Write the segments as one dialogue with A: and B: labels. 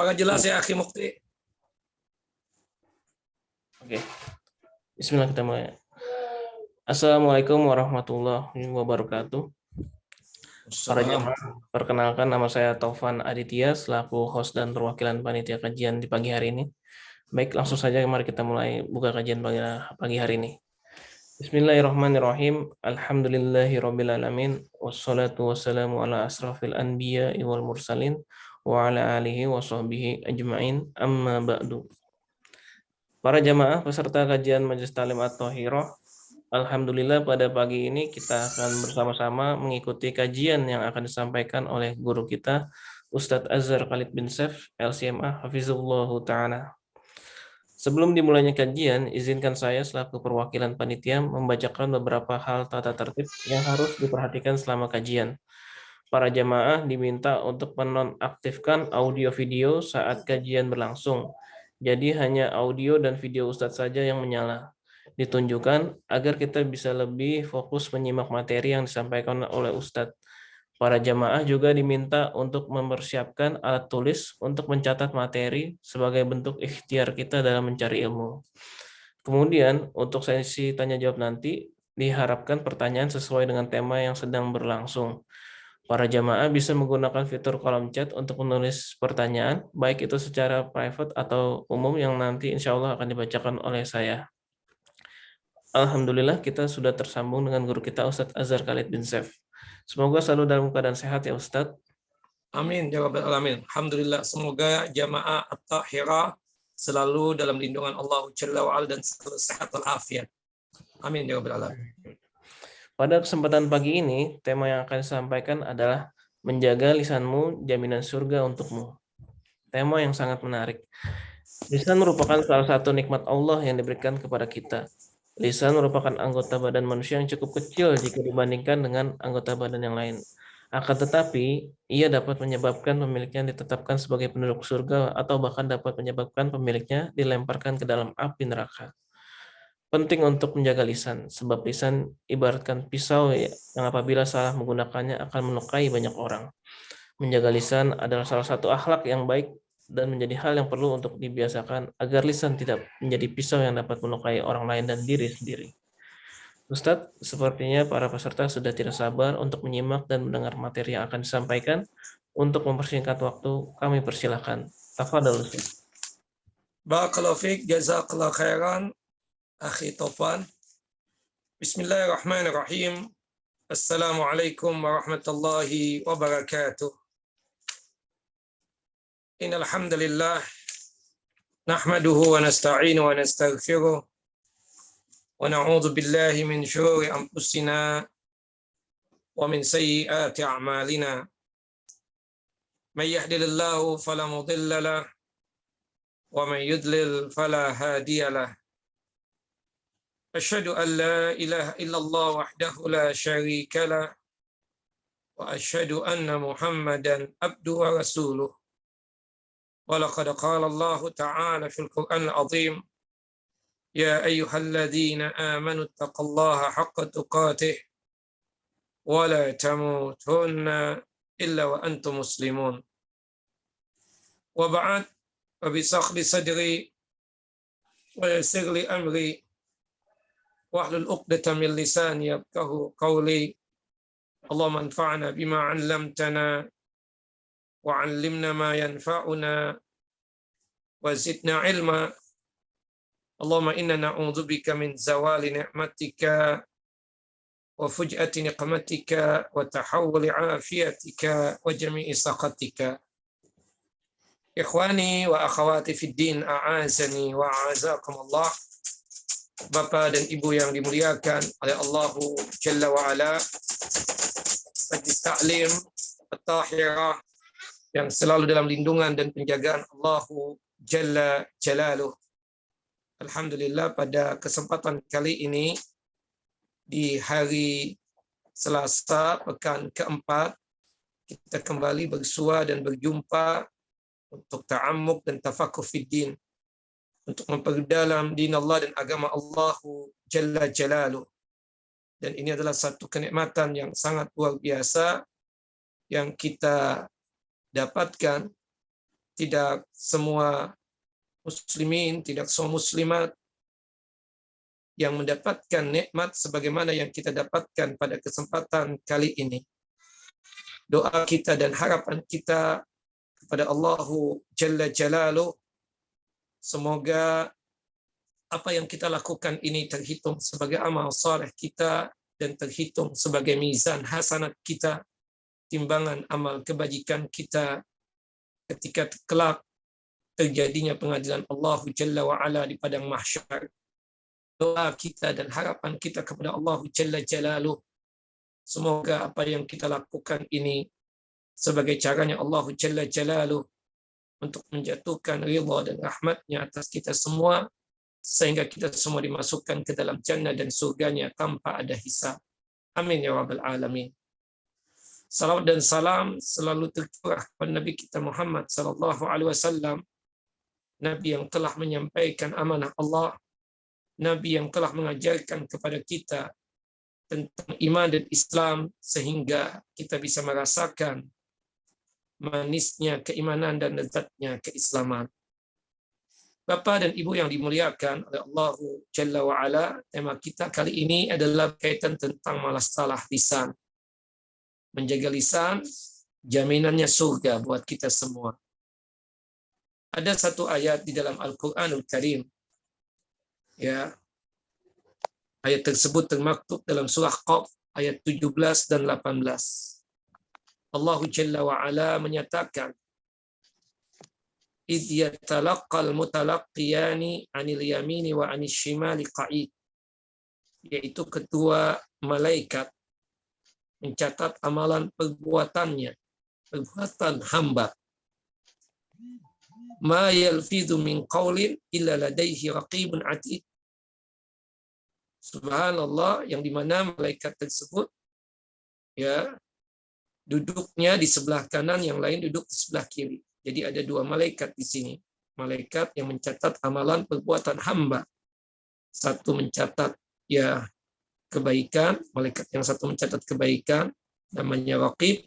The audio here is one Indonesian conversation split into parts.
A: Apakah jelas ya, Akhi Mukti?
B: Oke. Bismillah kita mulai. Assalamualaikum warahmatullahi wabarakatuh. Para jamaah, perkenalkan nama saya Taufan Aditya selaku host dan perwakilan panitia kajian di pagi hari ini. Baik, langsung saja mari kita mulai buka kajian pagi hari ini. Bismillahirrahmanirrahim. Alhamdulillahirabbil alamin wassalatu wassalamu ala asrafil anbiya wal mursalin wa ala alihi wa sahbihi ajma'in. Amma ba'du. Para jamaah peserta kajian Majelis Talim At-Thahirah, alhamdulillah pada pagi ini kita akan bersama-sama mengikuti kajian yang akan disampaikan oleh guru kita Ustadz Azhar Khalid bin Saif LCMA Hafizullah Ta'ala. Sebelum dimulainya kajian, izinkan saya selaku perwakilan panitia membacakan beberapa hal tata tertib yang harus diperhatikan selama kajian. Para jamaah diminta untuk menonaktifkan audio video saat kajian berlangsung. Jadi hanya audio dan video Ustadz saja yang menyala. Ditunjukkan agar kita bisa lebih fokus menyimak materi yang disampaikan oleh Ustadz. Para jamaah juga diminta untuk mempersiapkan alat tulis untuk mencatat materi sebagai bentuk ikhtiar kita dalam mencari ilmu. Kemudian untuk sesi tanya jawab nanti diharapkan pertanyaan sesuai dengan tema yang sedang berlangsung. Para jamaah bisa menggunakan fitur kolom chat untuk menulis pertanyaan, baik itu secara private atau umum yang nanti insya Allah akan dibacakan oleh saya. Alhamdulillah kita sudah tersambung dengan guru kita Ustadz Azhar Khalid bin Saif. Semoga selalu dalam keadaan sehat ya Ustadz.
A: Amin ya rabbal alamin. Alhamdulillah, semoga jamaah At-Tahirah selalu dalam lindungan Allah Jalla wa Ala dan selalu sehat walafiat. Amin ya rabbal alamin.
B: Pada kesempatan pagi ini, tema yang akan disampaikan adalah menjaga lisanmu, jaminan surga untukmu. Tema yang sangat menarik. Lisan merupakan salah satu nikmat Allah yang diberikan kepada kita. Lisan merupakan anggota badan manusia yang cukup kecil jika dibandingkan dengan anggota badan yang lain. Akan tetapi, ia dapat menyebabkan pemiliknya ditetapkan sebagai penduduk surga atau bahkan dapat menyebabkan pemiliknya dilemparkan ke dalam api neraka. Penting untuk menjaga lisan, sebab lisan ibaratkan pisau yang apabila salah menggunakannya akan melukai banyak orang. Menjaga lisan adalah salah satu akhlak yang baik dan menjadi hal yang perlu untuk dibiasakan agar lisan tidak menjadi pisau yang dapat melukai orang lain dan diri sendiri. Ustadz, sepertinya para peserta sudah tidak sabar untuk menyimak dan mendengar materi yang akan disampaikan. Untuk mempersingkat waktu, kami persilahkan. Tafadhol Ustadz.
A: Barakallahu fiik, jazakallahu khairan, Akhi Taufan. Bismillahirrahmanirrahim. Assalamualaikum warahmatullahi wabarakatuh. Innal hamdalillah nahmaduhu wa nasta'inuhu wa nastaghfiruh wa na'udzu billahi min syururi anfusina wa min sayyiati a'malina. May yahdihillahu fala mudilla lahu wa may yudlil fala hadiya lahu. Asyhadu an la ilaha illallah wahdahu la syarika lah wa asyhadu anna Muhammadan abduhu wa rasuluh. Wa laqad qala Allah ta'ala fil Qur'anil 'azim, ya ayyuhalladzina amanu taqullaha haqqa tuqatih wa la tamutunna illa wa antum muslimun. Wa ba'd, wa bi sakhli sadri wa yassir li amri wahlul 'uqdatam min lisani yafqahu qawli. Allahumma anfa'na bima 'allamtana wa 'allimna ma yanfa'una wa zidna 'ilma. Allahumma inna na'udzubika min zawali ni'matika wa fuj'ati niqmatika wa tahawuli 'afiyatika wa jami'i sakhatika. Ikhwani wa akhawati fid din, a'azani wa a'azakumullah. Bapak dan Ibu yang dimuliakan oleh Allah Jalla wa Ala, Majelis Ta'lim At-Tahirah yang selalu dalam lindungan dan penjagaan Allah Jalla Jalaluh. Alhamdulillah, pada kesempatan kali ini di hari Selasa pekan keempat kita kembali bersua dan berjumpa untuk ta'ammuk dan tafakuh fid din, untuk memperdalam din Allah dan agama Allah Jalla Jalaluh. Dan ini adalah satu kenikmatan yang sangat luar biasa yang kita dapatkan tidak semua muslimin, tidak semua muslimat yang mendapatkan nikmat sebagaimana yang kita dapatkan pada kesempatan kali ini. Doa kita dan harapan kita kepada Allahu Jalla Jalaluh, semoga apa yang kita lakukan ini terhitung sebagai amal saleh kita dan terhitung sebagai mizan hasanat kita, timbangan amal kebajikan kita ketika kelak terjadinya pengadilan Allah Jalla wa'ala di padang mahsyar. Doa kita dan harapan kita kepada Allah Jalla Jalaluh, semoga apa yang kita lakukan ini sebagai caranya Allah Jalla Jalaluh untuk menjatuhkan ridha dan rahmatnya atas kita semua, sehingga kita semua dimasukkan ke dalam jannah dan surganya tanpa ada hisab. Amin ya rabbal alamin. Salawat dan salam selalu tercurah kepada Nabi kita Muhammad sallallahu alaihi wasallam, Nabi yang telah menyampaikan amanah Allah, Nabi yang telah mengajarkan kepada kita tentang iman dan Islam sehingga kita bisa merasakan manisnya keimanan dan lezatnya keislaman. Bapak dan Ibu yang dimuliakan oleh Allah Jalla wa'ala, tema kita kali ini adalah berkaitan tentang masalah lisan. Menjaga lisan, jaminannya surga buat kita semua. Ada satu ayat di dalam Al-Quranul Karim, ya, ayat tersebut termaktub dalam surah Qaf ayat 17 dan 18. Allah Jalla wa'ala menyatakan, idh yatalaqqal mutalaqqiyani 'anil yamini wa 'anil shimali qa'id, yaitu kedua malaikat mencatat amalan perbuatan hamba. Ma yalfidhu min qawlin illa ladaihi raqibun atid. Subhanallah, yang dimana malaikat tersebut ya duduknya di sebelah kanan, yang lain duduk di sebelah kiri. Jadi ada dua malaikat di sini. Malaikat yang mencatat amalan perbuatan hamba. Satu mencatat ya kebaikan, malaikat yang satu mencatat kebaikan, namanya raqib.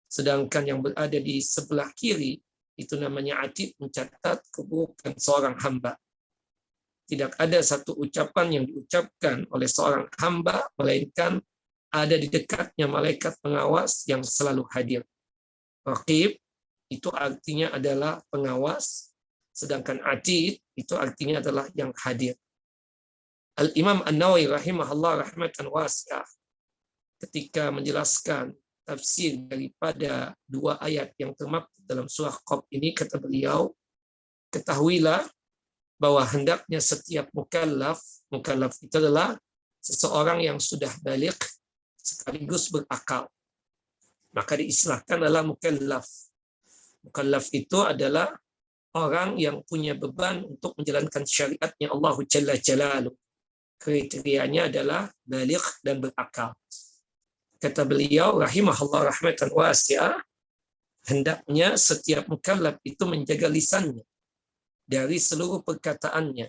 A: Sedangkan yang berada di sebelah kiri itu namanya atid, mencatat keburukan seorang hamba. Tidak ada satu ucapan yang diucapkan oleh seorang hamba melainkan ada di dekatnya malaikat pengawas yang selalu hadir. Raqib itu artinya adalah pengawas, sedangkan atid itu artinya adalah yang hadir. Al-Imam An-Nawawi rahimahullah rahmatan wasi'ah, ketika menjelaskan tafsir daripada dua ayat yang termaktub dalam surah Qaf ini, kata beliau, ketahuilah bahwa hendaknya setiap mukallaf itu adalah seseorang yang sudah baligh sekaligus berakal, maka diistilahkan adalah mukallaf. Mukallaf itu adalah orang yang punya beban untuk menjalankan syariatnya Allah Jalla Jalaluh. Kriterianya adalah baligh dan berakal. Kata beliau rahimahullah rahmatan wasi'ah, hendaknya setiap mukallaf itu menjaga lisannya dari seluruh perkataannya.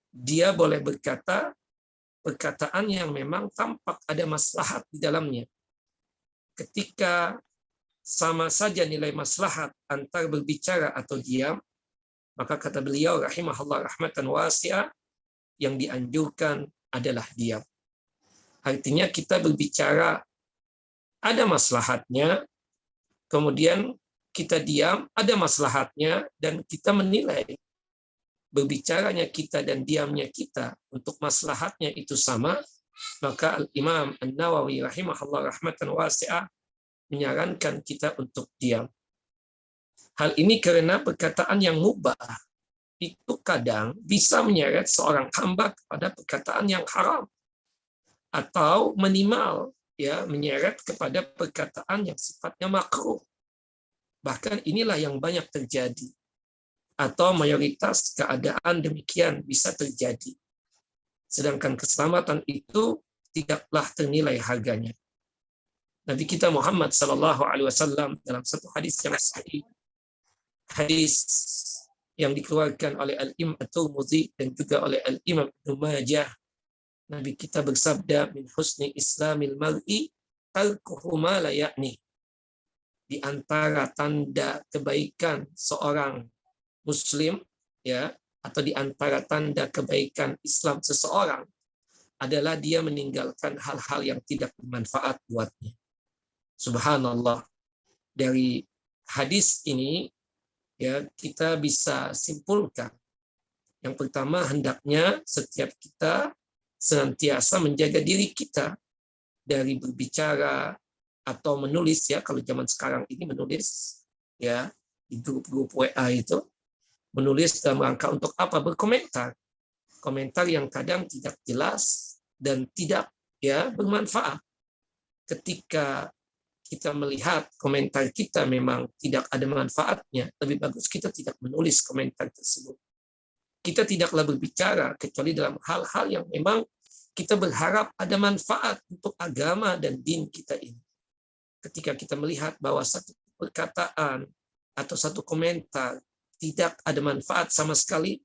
A: Dia boleh berkata perkataan yang memang tampak ada maslahat di dalamnya. Ketika sama saja nilai maslahat antara berbicara atau diam, maka kata beliau rahimahullah rahmatan wasi'ah, yang dianjurkan adalah diam. Artinya kita berbicara ada maslahatnya, kemudian kita diam, ada maslahatnya, dan kita menilai berbicaranya kita dan diamnya kita untuk maslahatnya itu sama, maka Al-Imam An-Nawawi rahimahullah rahmatan wasi'ah menyarankan kita untuk diam. Hal ini karena perkataan yang mubah itu kadang bisa menyeret seorang hamba kepada perkataan yang haram, atau minimal ya menyeret kepada perkataan yang sifatnya makruh. Bahkan inilah yang banyak terjadi, atau mayoritas keadaan demikian bisa terjadi. Sedangkan keselamatan itu tidaklah ternilai harganya. Nabi kita Muhammad SAW dalam satu hadis yang sahih, hadis yang dikeluarkan oleh Al-Imam At-Tirmidzi dan juga oleh Al-Imam Ibnu Majah, Nabi kita bersabda, min husni islamil mar'i tarkuhu ma la ya'ni. di antara tanda kebaikan seorang Muslim, ya, atau di antara tanda kebaikan Islam seseorang adalah dia meninggalkan hal-hal yang tidak bermanfaat buatnya. Subhanallah. Dari hadis ini, ya, kita bisa simpulkan. Yang pertama, hendaknya setiap kita senantiasa menjaga diri kita dari berbicara atau menulis, ya, kalau zaman sekarang ini menulis, ya, di grup-grup WA itu, menulis dalam rangka untuk apa? Berkomentar. Komentar yang kadang tidak jelas dan tidak, ya, bermanfaat. Ketika kita melihat komentar kita memang tidak ada manfaatnya, lebih bagus kita tidak menulis komentar tersebut. Kita tidaklah berbicara kecuali dalam hal-hal yang memang kita berharap ada manfaat untuk agama dan din kita ini. Ketika kita melihat bahwa satu perkataan atau satu komentar tidak ada manfaat sama sekali,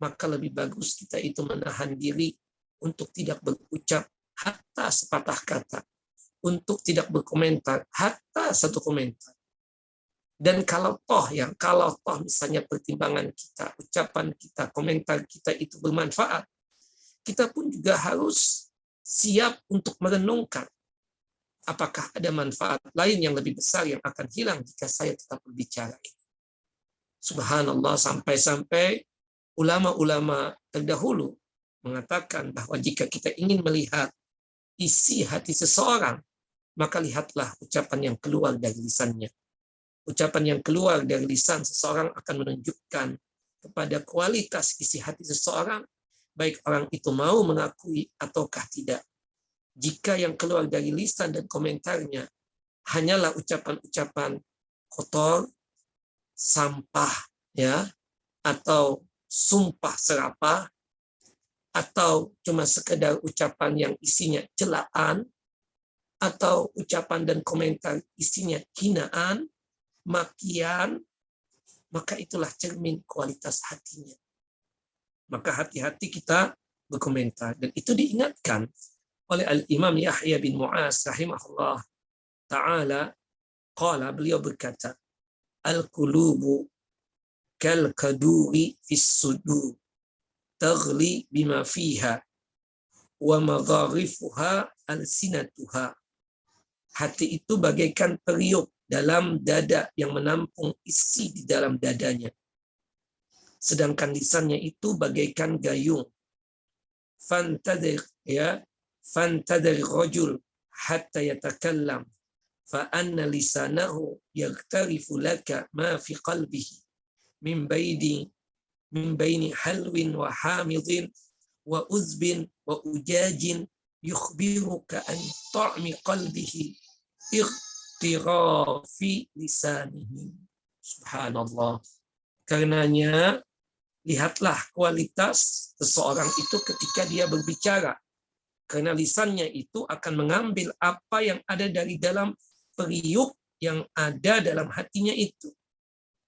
A: maka lebih bagus kita itu menahan diri untuk tidak berucap hatta sepatah kata, untuk tidak berkomentar hatta satu komentar. Dan kalau toh misalnya pertimbangan kita, ucapan kita, komentar kita itu bermanfaat, kita pun juga harus siap untuk merenungkan apakah ada manfaat lain yang lebih besar yang akan hilang jika saya tetap berbicara ini. Subhanallah, sampai-sampai ulama-ulama terdahulu mengatakan bahwa jika kita ingin melihat isi hati seseorang, maka lihatlah ucapan yang keluar dari lisannya. Ucapan yang keluar dari lisan seseorang akan menunjukkan kepada kualitas isi hati seseorang, baik orang itu mau mengakui ataukah tidak. Jika yang keluar dari lisan dan komentarnya hanyalah ucapan-ucapan kotor, sampah, ya, atau sumpah serapah, atau cuma sekedar ucapan yang isinya celaan, atau ucapan dan komentar isinya hinaan, makian, maka itulah cermin kualitas hatinya. Maka hati-hati kita berkomentar. Dan itu diingatkan oleh Al-Imam Yahya bin Mu'az rahimahullah ta'ala. Beliau berkata, Al-qulubu kal-kaduri fis sudur taghli bima fiha wa madharifuha al-sinatuha. Hati itu bagaikan periuk dalam dada yang menampung isi di dalam dadanya. Sedangkan lisannya itu bagaikan gayung. Fantadir rajul hatta yatakallam fa anna lisanahu yaghtarifu laka ma fi qalbihi min baini halwin wa hamidin wa uzbin wa ujajin yukhbiruka an ta'mi qalbihi iqtirafi lisanihi. Subhanallah. Karenanya lihatlah kualitas seseorang itu ketika dia berbicara. Karena lisannya itu akan mengambil apa yang ada dari dalam periuk yang ada dalam hatinya itu.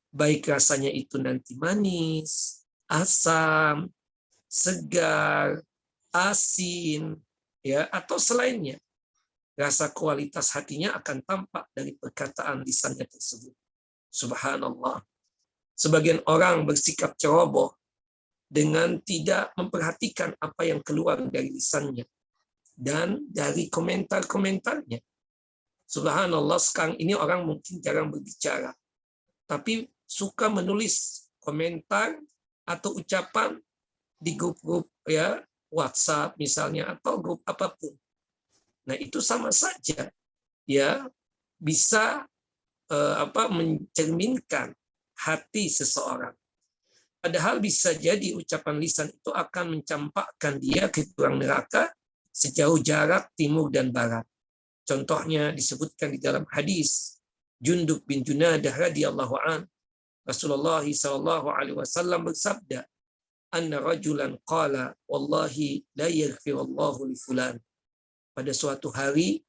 A: Baik rasanya itu nanti manis, asam, segar, asin, ya, atau selainnya. Rasa kualitas hatinya akan tampak dari perkataan lisannya tersebut. Subhanallah. Sebagian orang bersikap ceroboh dengan tidak memperhatikan apa yang keluar dari lisannya dan dari komentar-komentarnya. Subhanallah, sekarang ini orang mungkin jarang berbicara, tapi suka menulis komentar atau ucapan di grup-grup, ya, WhatsApp misalnya, atau grup apapun. Nah, itu sama saja, ya, bisa mencerminkan hati seseorang. Padahal bisa jadi ucapan lisan itu akan mencampakkan dia ke jurang neraka sejauh jarak timur dan barat. Contohnya disebutkan di dalam hadis Jundub bin Junadah radhiyallahu an, Rasulullah SAW bersabda, anna rajulan qala wallahi la yaghfirullahu li fulan. Pada suatu hari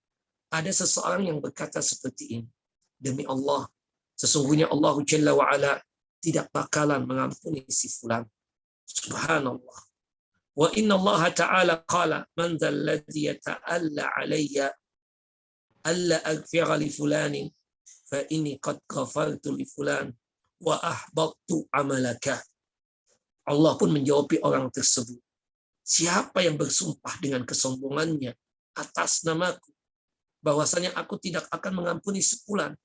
A: ada seseorang yang berkata seperti ini, demi Allah, sesungguhnya Allah Jalla wa Ala tidak bakalan mengampuni si fulan. Subhanallah. Wa inna Allah Ta'ala qala man dhal ladzi yata'alla alayya alla aghfira li fulanin fa inni qad ghafartu li fulan wa ahbattu amalaka. Allah pun menjawabi orang tersebut, siapa yang bersumpah dengan kesombongannya atas namaku, bahwasanya aku tidak akan mengampuni si fulan.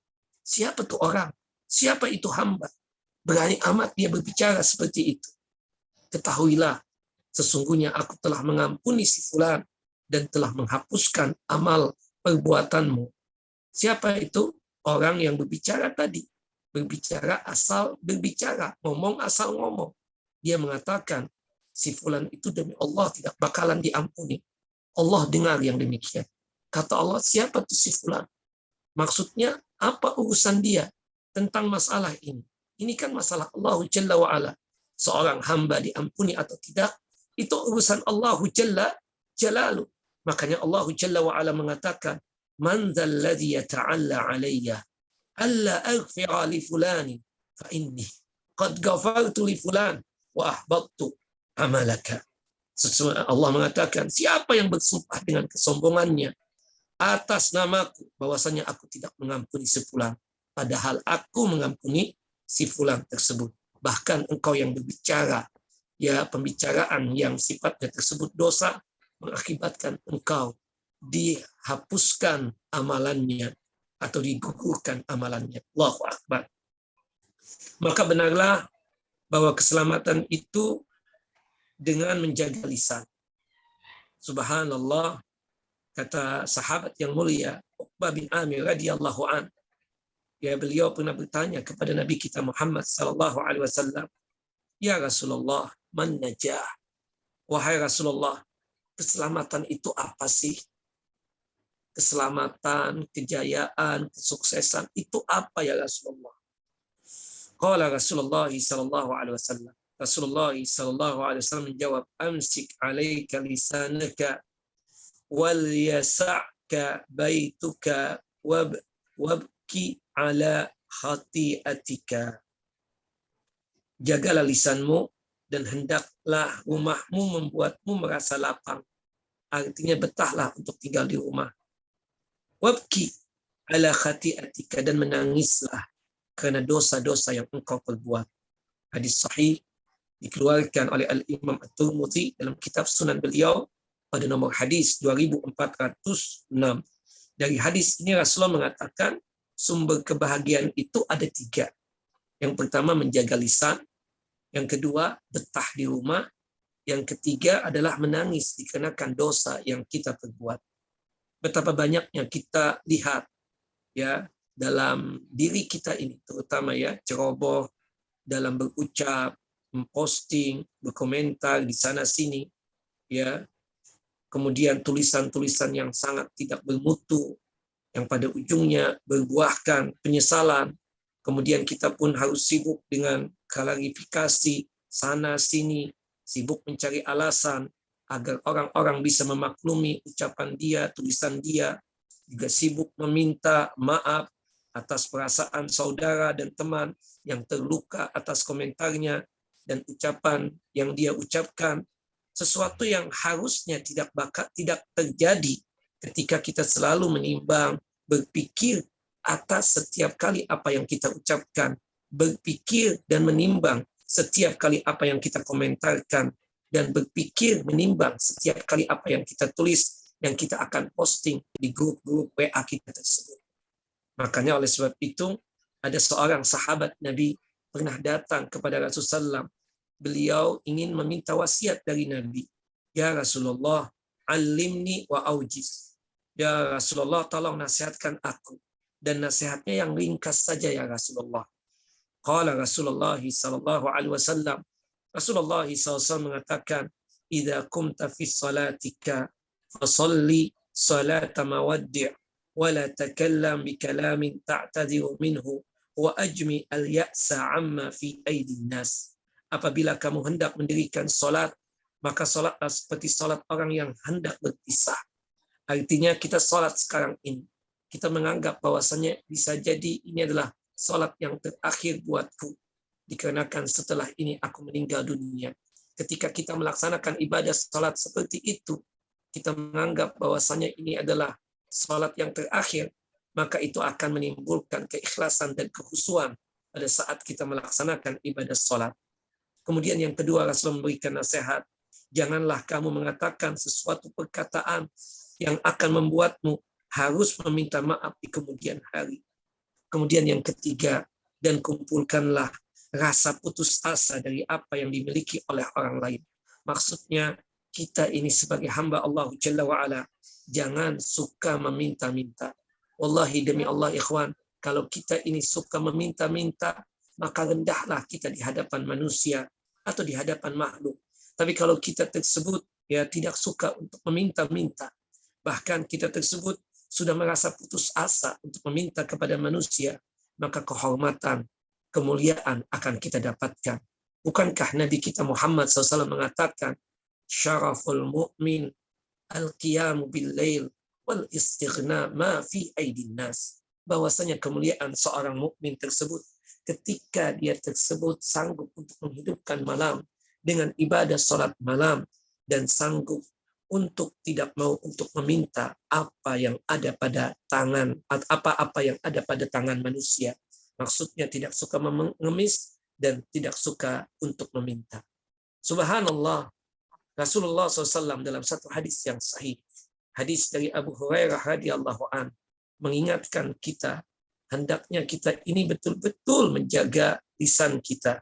A: Siapa tuh orang? Siapa itu hamba? Berani amat dia berbicara seperti itu. Ketahuilah, sesungguhnya aku telah mengampuni si fulan dan telah menghapuskan amal perbuatanmu. Siapa itu? Orang yang berbicara tadi. Berbicara asal berbicara, ngomong asal ngomong. Dia mengatakan, si fulan itu demi Allah tidak bakalan diampuni. Allah dengar yang demikian. Kata Allah, siapa tuh si fulan? Maksudnya, apa urusan dia tentang masalah ini? Ini kan masalah Allah Jalla wa'ala. Seorang hamba diampuni atau tidak, itu urusan Allah Jalla Jalalu. Makanya Allah Jalla wa'ala mengatakan, Man dzalladzi yata'alla alayya alla aghfira li fulani fa inni qad ghafartu li fulan wa ahbattu amalaka. Allah mengatakan, siapa yang bersumpah dengan kesombongannya atas namaku, bahwasanya aku tidak mengampuni si fulan, padahal aku mengampuni si fulan tersebut. Bahkan engkau yang berbicara, ya pembicaraan yang sifatnya tersebut dosa, mengakibatkan engkau dihapuskan amalannya atau digugurkan amalannya. Allahu Akbar. Maka benarlah bahwa keselamatan itu dengan menjaga lisan. Subhanallah, kata sahabat yang mulia Uqbah bin Amir radhiyallahu an, ya beliau pernah bertanya kepada Nabi kita Muhammad sallallahu alaihi wasallam, ya Rasulullah, man najah? Wahai Rasulullah, keselamatan itu apa sih? Keselamatan, kejayaan, kesuksesan itu apa ya Rasulullah? Qala Rasulullah sallallahu alaihi wasallam. Rasulullah sallallahu alaihi wasallam menjawab, amsik 'alaika lisanaka wal yas'ka baituka wabki 'ala khati'atika. Jagalah lisanmu dan hendaklah rumahmu membuatmu merasa lapang. Artinya betahlah untuk tinggal di rumah. Wabki 'ala khati'atika, dan menangislah karena dosa-dosa yang engkau perbuat. Hadis sahih dikeluarkan oleh Al-Imam At-Tirmidzi dalam kitab Sunan beliau pada nomor hadis 2406. Dari hadis ini Rasulullah mengatakan sumber kebahagiaan itu ada 3. Yang pertama menjaga lisan, yang kedua betah di rumah, yang ketiga adalah menangis dikarenakan dosa yang kita perbuat. Betapa banyaknya kita lihat ya dalam diri kita ini, terutama ya ceroboh dalam berucap, memposting, berkomentar di sana sini, ya. Kemudian tulisan-tulisan yang sangat tidak bermutu, yang pada ujungnya berbuahkan penyesalan. Kemudian kita pun harus sibuk dengan klarifikasi sana sini, sibuk mencari alasan agar orang-orang bisa memaklumi ucapan dia, tulisan dia, juga sibuk meminta maaf atas perasaan saudara dan teman yang terluka atas komentarnya dan ucapan yang dia ucapkan, sesuatu yang harusnya tidak terjadi ketika kita selalu menimbang, berpikir atas setiap kali apa yang kita ucapkan, berpikir dan menimbang setiap kali apa yang kita komentarkan, dan berpikir menimbang setiap kali apa yang kita tulis yang kita akan posting di grup-grup WA kita tersebut. Makanya oleh sebab itu ada seorang sahabat Nabi pernah datang kepada Rasulullah. Beliau ingin meminta wasiat dari Nabi. Ya Rasulullah, alimni wa aujiz. Ya Rasulullah, tolong nasihatkan aku. Dan nasihatnya yang ringkas saja ya Rasulullah. Qala Rasulullah sallallahu alaihi wasallam. Rasulullah SAW mengatakan, idza kumta fi salatika fasalli salata mawaddi' wa la takallam bi kalamin ta'tadiru minhu wa ajmi al-ya'sa amma fi aidin nas. Apabila kamu hendak mendirikan salat, maka salatlah seperti salat orang yang hendak berpisah. Artinya kita salat sekarang ini, kita menganggap bahwasanya bisa jadi ini adalah salat yang terakhir buatku, dikarenakan setelah ini aku meninggal dunia. Ketika kita melaksanakan ibadah salat seperti itu, kita menganggap bahwasanya ini adalah salat yang terakhir, maka itu akan menimbulkan keikhlasan dan kekhusyuan pada saat kita melaksanakan ibadah sholat. Kemudian yang kedua, Rasul memberikan nasihat, janganlah kamu mengatakan sesuatu perkataan yang akan membuatmu harus meminta maaf di kemudian hari. Kemudian yang ketiga, dan kumpulkanlah rasa putus asa dari apa yang dimiliki oleh orang lain. Maksudnya, kita ini sebagai hamba Allah Jalla wa'ala, jangan suka meminta-minta. Wallahi demi Allah ikhwan, kalau kita ini suka meminta-minta, maka rendahlah kita di hadapan manusia atau di hadapan makhluk. Tapi kalau kita tersebut ya tidak suka untuk meminta-minta, bahkan kita tersebut sudah merasa putus asa untuk meminta kepada manusia, maka kehormatan, kemuliaan akan kita dapatkan. Bukankah Nabi kita Muhammad SAW mengatakan, syaraful mu'min al-qiyamu bil-lail wal istighna ma fi aidin nas. Bahwasanya kemuliaan seorang mukmin tersebut ketika dia tersebut sanggup untuk menghidupkan malam dengan ibadah salat malam dan sanggup untuk tidak mau untuk meminta apa yang ada pada tangan, apa-apa yang ada pada tangan manusia. Maksudnya tidak suka mengemis dan tidak suka untuk meminta. Subhanallah, Rasulullah SAW dalam satu hadis yang sahih, hadis dari Abu Hurairah radhiyallahu an, mengingatkan kita, hendaknya kita ini betul-betul menjaga lisan kita.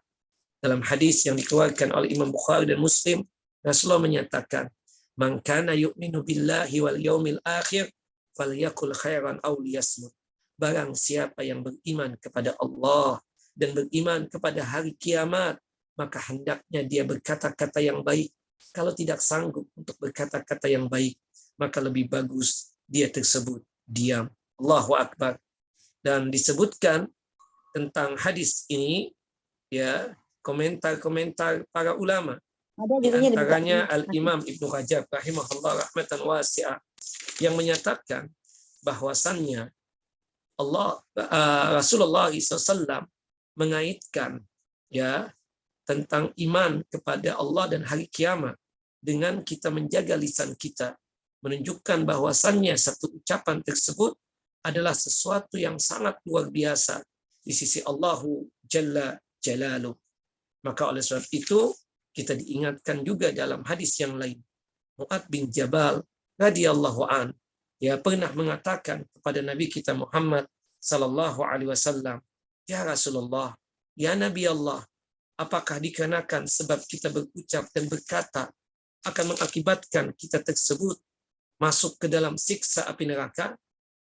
A: Dalam hadis yang dikeluarkan oleh Imam Bukhari dan Muslim, Rasulullah menyatakan, man kana yu'minu billahi wal yaumil akhir falyakul khairan aw liyasmut. Barang siapa yang beriman kepada Allah dan beriman kepada hari kiamat, maka hendaknya dia berkata-kata yang baik. Kalau tidak sanggup untuk berkata-kata yang baik, maka lebih bagus dia tersebut diam. Allahu Akbar. Dan disebutkan tentang hadis ini, ya, komentar-komentar para ulama. Di antaranya Al-Imam Ibnu Rajab rahimahullah rahmatan wasi'ah yang menyatakan bahwasannya Rasulullah SAW mengaitkan ya tentang iman kepada Allah dan hari kiamat dengan kita menjaga lisan kita, menunjukkan bahwasannya satu ucapan tersebut adalah sesuatu yang sangat luar biasa di sisi Allahu Jalla Jalaluh. Maka oleh sebab itu kita diingatkan juga dalam hadis yang lain. Mu'adz bin Jabal radhiyallahu an, ya, pernah mengatakan kepada Nabi kita Muhammad sallallahu alaihi wasallam, ya Rasulullah, ya Nabi Allah, apakah dikarenakan sebab kita berucap dan berkata akan mengakibatkan kita tersebut masuk ke dalam siksa api neraka?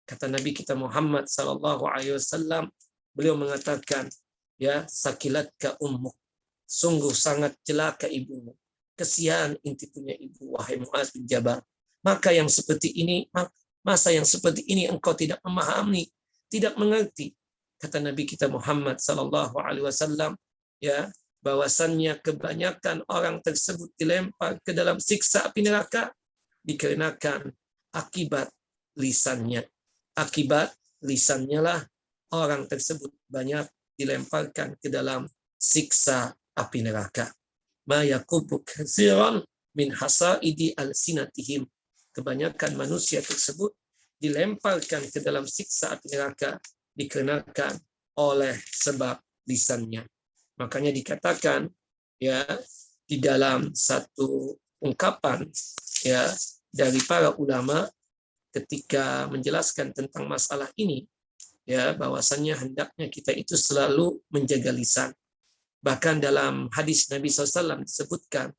A: Kata Nabi kita Muhammad sallallahu alaihi wasallam, beliau mengatakan, ya sakilatka ummuk, sungguh sangat celaka ibumu. Kesian inti punya ibu, wahai Mu'adz bin Jabal. Masa yang seperti ini engkau tidak memahami, tidak mengerti. Kata Nabi kita Muhammad sallallahu alaihi wasallam, ya, bahwasannya kebanyakan orang tersebut dilempar ke dalam siksa api neraka dikarenakan akibat lisannya. Akibat lisannya lah orang tersebut banyak dilemparkan ke dalam siksa api neraka. Ma yakubu katsiran min hasaidi alsinatihim. Kebanyakan manusia tersebut dilemparkan ke dalam siksa api neraka dikarenakan oleh sebab lisannya. Makanya dikatakan ya di dalam satu ungkapan ya dari para ulama ketika menjelaskan tentang masalah ini, ya, bahwasannya hendaknya kita itu selalu menjaga lisan. Bahkan dalam hadis Nabi SAW disebutkan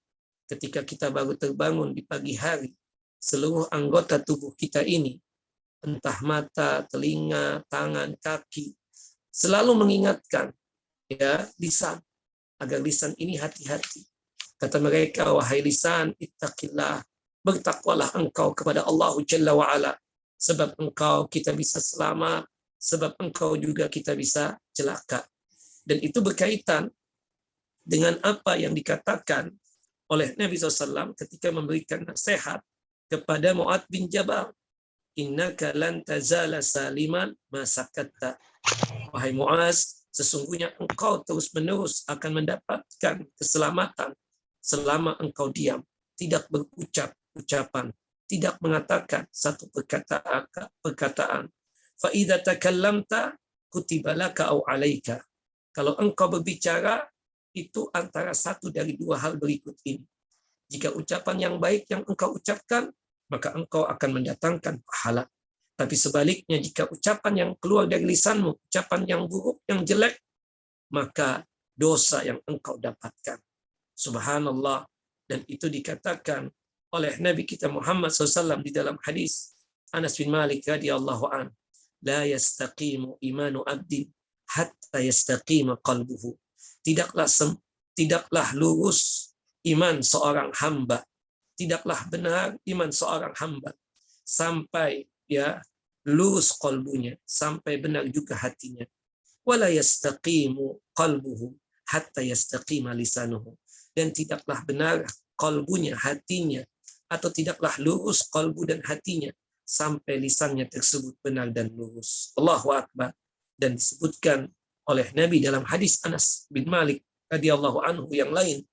A: ketika kita baru terbangun di pagi hari, seluruh anggota tubuh kita ini, entah mata, telinga, tangan, kaki, selalu mengingatkan ya lisan, agar lisan ini hati-hati. Kata mereka, wahai lisan, ittaqillah, bertakwalah engkau kepada Allah Jalla wa'ala, sebab engkau kita bisa selamat, sebab engkau juga kita bisa celaka. Dan itu berkaitan dengan apa yang dikatakan oleh Nabi SAW ketika memberikan nasihat kepada Mu'adz bin Jabal. Innaka lan tazala saliman ma sakatta. Wahai Mu'adz, sesungguhnya engkau terus-menerus akan mendapatkan keselamatan selama engkau diam, tidak berucap ucapan, tidak mengatakan satu perkataan, Fa idza takallamta kutiba laka au alaika. Kalau engkau berbicara, itu antara satu dari dua hal berikut ini. Jika ucapan yang baik yang engkau ucapkan, maka engkau akan mendatangkan pahala. Tapi sebaliknya, jika ucapan yang keluar dari lisanmu, ucapan yang buruk, yang jelek, maka dosa yang engkau dapatkan. Subhanallah. Dan itu dikatakan oleh Nabi kita Muhammad SAW di dalam hadis Anas bin Malik radhiyallahu an, la yastaqimu imanu abdin hatta yastaqima qalbuhu. Tidaklah lurus iman seorang hamba, tidaklah benar iman seorang hamba sampai lurus qalbunya, sampai benar juga hatinya. Wala yastaqimu qalbuhu hatta yastaqima lisanuhu. Dan tidaklah benar qalbunya, hatinya, atau tidaklah lurus qalbu dan hatinya sampai lisannya tersebut benar dan lurus. Allahu Akbar. Dan disebutkan oleh Nabi dalam hadis Anas bin Malik radhiyallahu anhu yang lain,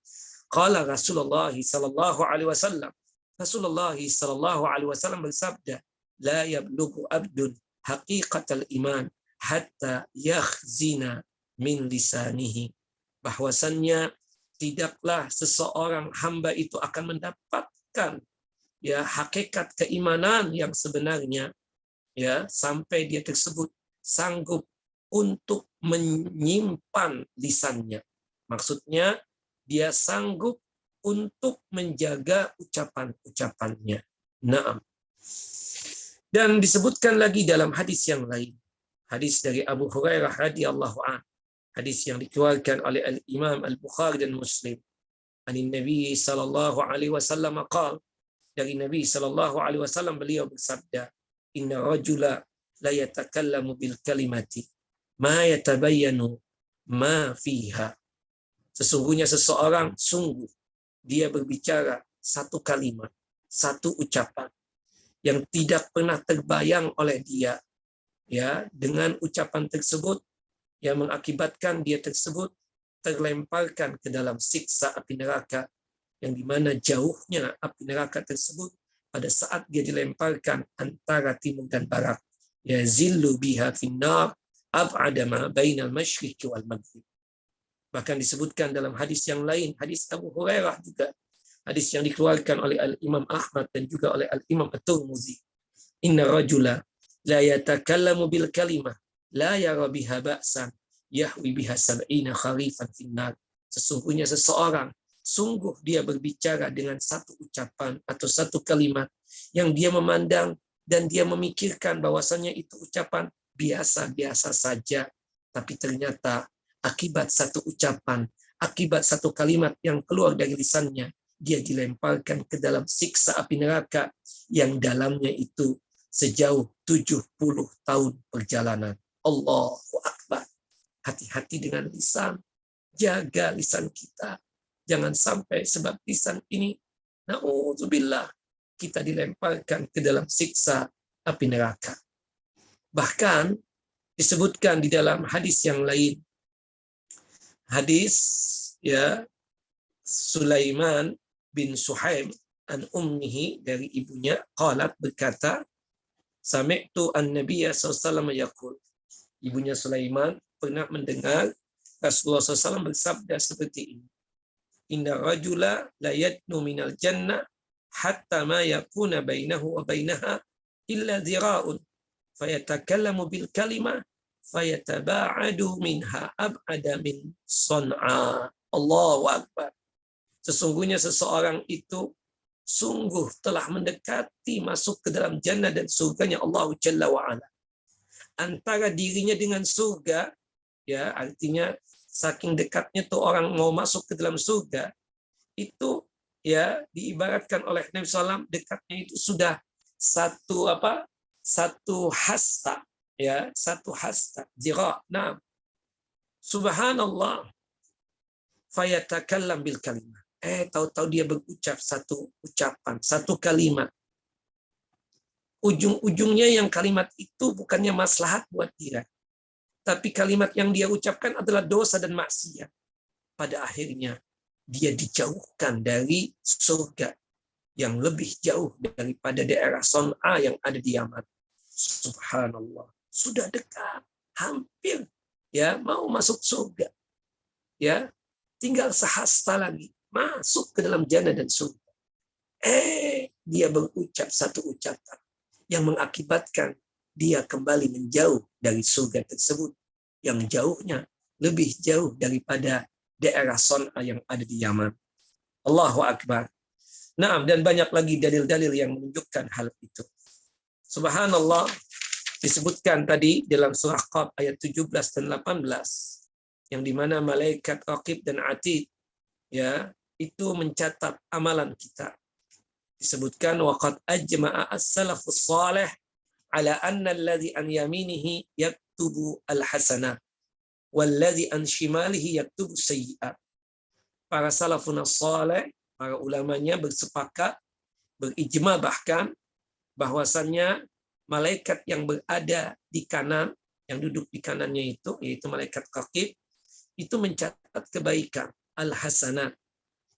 A: qala Rasulullah sallallahu alaihi wasallam, Rasulullah sallallahu alaihi wasallam bersabda, la yablughu abdun haqiqatal iman hatta yakhzina min lisanihi. Bahwasannya tidaklah seseorang hamba itu akan mendapatkan hakikat keimanan yang sebenarnya sampai dia tersebut sanggup untuk menyimpan lisannya. Maksudnya dia sanggup untuk menjaga ucapan-ucapannya. Naam. Dan disebutkan lagi dalam hadis yang lain. Hadis dari Abu Hurairah radhiyallahu anhu. Hadis yang dikeluarkan oleh Al-Imam Al-Bukhari dan Muslim. Anin Nabi sallallahu alaihi wasallam qala, dari Nabi sallallahu alaihi wasallam beliau bersabda, inna rajula la yatakallamu bil kalimati ma yatabayyanu ma fiha. Sesungguhnya seseorang sungguh dia berbicara satu kalimat, satu ucapan yang tidak pernah terbayang oleh dia, dengan ucapan tersebut yang mengakibatkan dia tersebut terlemparkan ke dalam siksa api neraka, yang dimana jauhnya api neraka tersebut pada saat dia dilemparkan antara timur dan barat. Yazillu biha finnar ab'ada ma bainal masyriqi wal maghrib. Bahkan disebutkan dalam hadis yang lain, hadis Abu Hurairah juga, hadis yang dikeluarkan oleh Al-Imam Ahmad dan juga oleh Al-Imam At-Tirmidzi. Inna rajula la yatakallamu bil kalimah la yara biha ba'san yahwi biha sab'ina kharifan finnar. Sesungguhnya seseorang sungguh dia berbicara dengan satu ucapan atau satu kalimat yang dia memandang dan dia memikirkan bahwasannya itu ucapan biasa-biasa saja, tapi ternyata akibat satu ucapan, akibat satu kalimat yang keluar dari lisannya, dia dilemparkan ke dalam siksa api neraka yang dalamnya itu sejauh 70 tahun perjalanan. Allahu Akbar. Hati-hati dengan lisan. Jaga lisan kita. Jangan sampai sebab lisan ini, na'udzubillah, kita dilemparkan ke dalam siksa api neraka. Bahkan disebutkan di dalam hadis yang lain, hadis Sulaiman bin Suhaim an ummihi, dari ibunya, qalat, berkata, sami'tu an-nabiyya sallallahu alaihi wasallam yaqul. Ibunya Sulaiman pernah mendengar Rasulullah SAW bersabda seperti ini. Inna rajula la yadnu minal jannah hatta ma yakuna bainahu wa bainaha illa dhira'un fayatakallamu bil kalimah fayataba'adu minha ab'ada min son'a. Allahu Akbar. Sesungguhnya seseorang itu sungguh telah mendekati masuk ke dalam jannah dan surganya Allah Jalla wa'ala. Antara dirinya dengan surga, artinya saking dekatnya tuh orang mau masuk ke dalam surga, itu diibaratkan oleh Nabi SAW, dekatnya itu sudah satu hasta, satu hasta, zira'. Nah, subhanallah, fayatakallam bil kalimah. Tahu-tahu dia berucap satu ucapan, satu kalimat. Ujung-ujungnya yang kalimat itu bukannya maslahat buat dia, tapi kalimat yang dia ucapkan adalah dosa dan maksiat. Pada akhirnya dia dijauhkan dari surga yang lebih jauh daripada daerah Son'a yang ada di Yaman. Subhanallah. sudah dekat, hampir ya mau masuk surga. Ya, tinggal sehasta lagi masuk ke dalam jannah dan surga. Dia berucap satu ucapan yang mengakibatkan dia kembali menjauh dari surga tersebut, yang jauhnya lebih jauh daripada daerah Son'a yang ada di Yaman. Allahu Akbar. Nah, dan banyak lagi dalil-dalil yang menunjukkan hal itu. Subhanallah, disebutkan tadi dalam surah Qaf ayat 17 dan 18, yang dimana malaikat Raqib dan Atid ya itu mencatat amalan kita. Disebutkan waqad ajma'a as-salafus salih ala anna alladhi an yaminihi yaktubu al-hasanat walladhi an shimalihi yaktubu sayyi'at. Para salafun salih, para ulamanya bersepakat, berijma bahkan bahwasannya malaikat yang berada di kanan, yang duduk di kanannya itu, yaitu malaikat Raqib, itu mencatat kebaikan al-hasanat,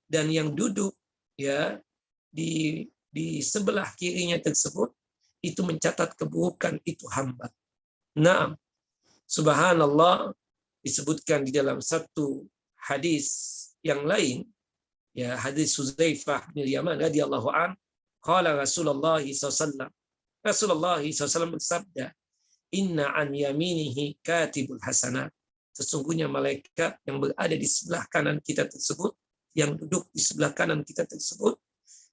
A: dan yang duduk ya di sebelah kirinya tersebut itu mencatat keburukan itu hamba. Nah, subhanallah, disebutkan di dalam satu hadis yang lain, ya hadis Hudzaifah bin Yaman radhiyallahu an, qala Rasulullah SAW, Rasulullah SAW bersabda, inna an yaminihi katibul hasanat. Sesungguhnya malaikat yang berada di sebelah kanan kita tersebut, yang duduk di sebelah kanan kita tersebut,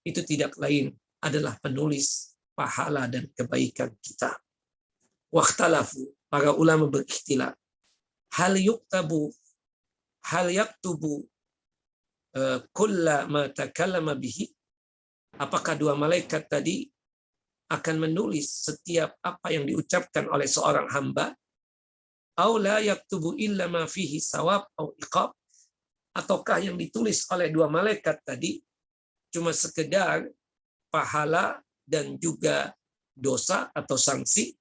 A: itu tidak lain adalah penulis pahala dan kebaikan kita. Wakhtalafu, para ulama berikhtilaf, hal yaktubu kulla ma takallama bihi, apakah dua malaikat tadi akan menulis setiap apa yang diucapkan oleh seorang hamba, au la yaktubu illa ma fihi sawab au iqab, ataukah yang ditulis oleh dua malaikat tadi cuma sekedar pahala dan juga dosa atau sanksi?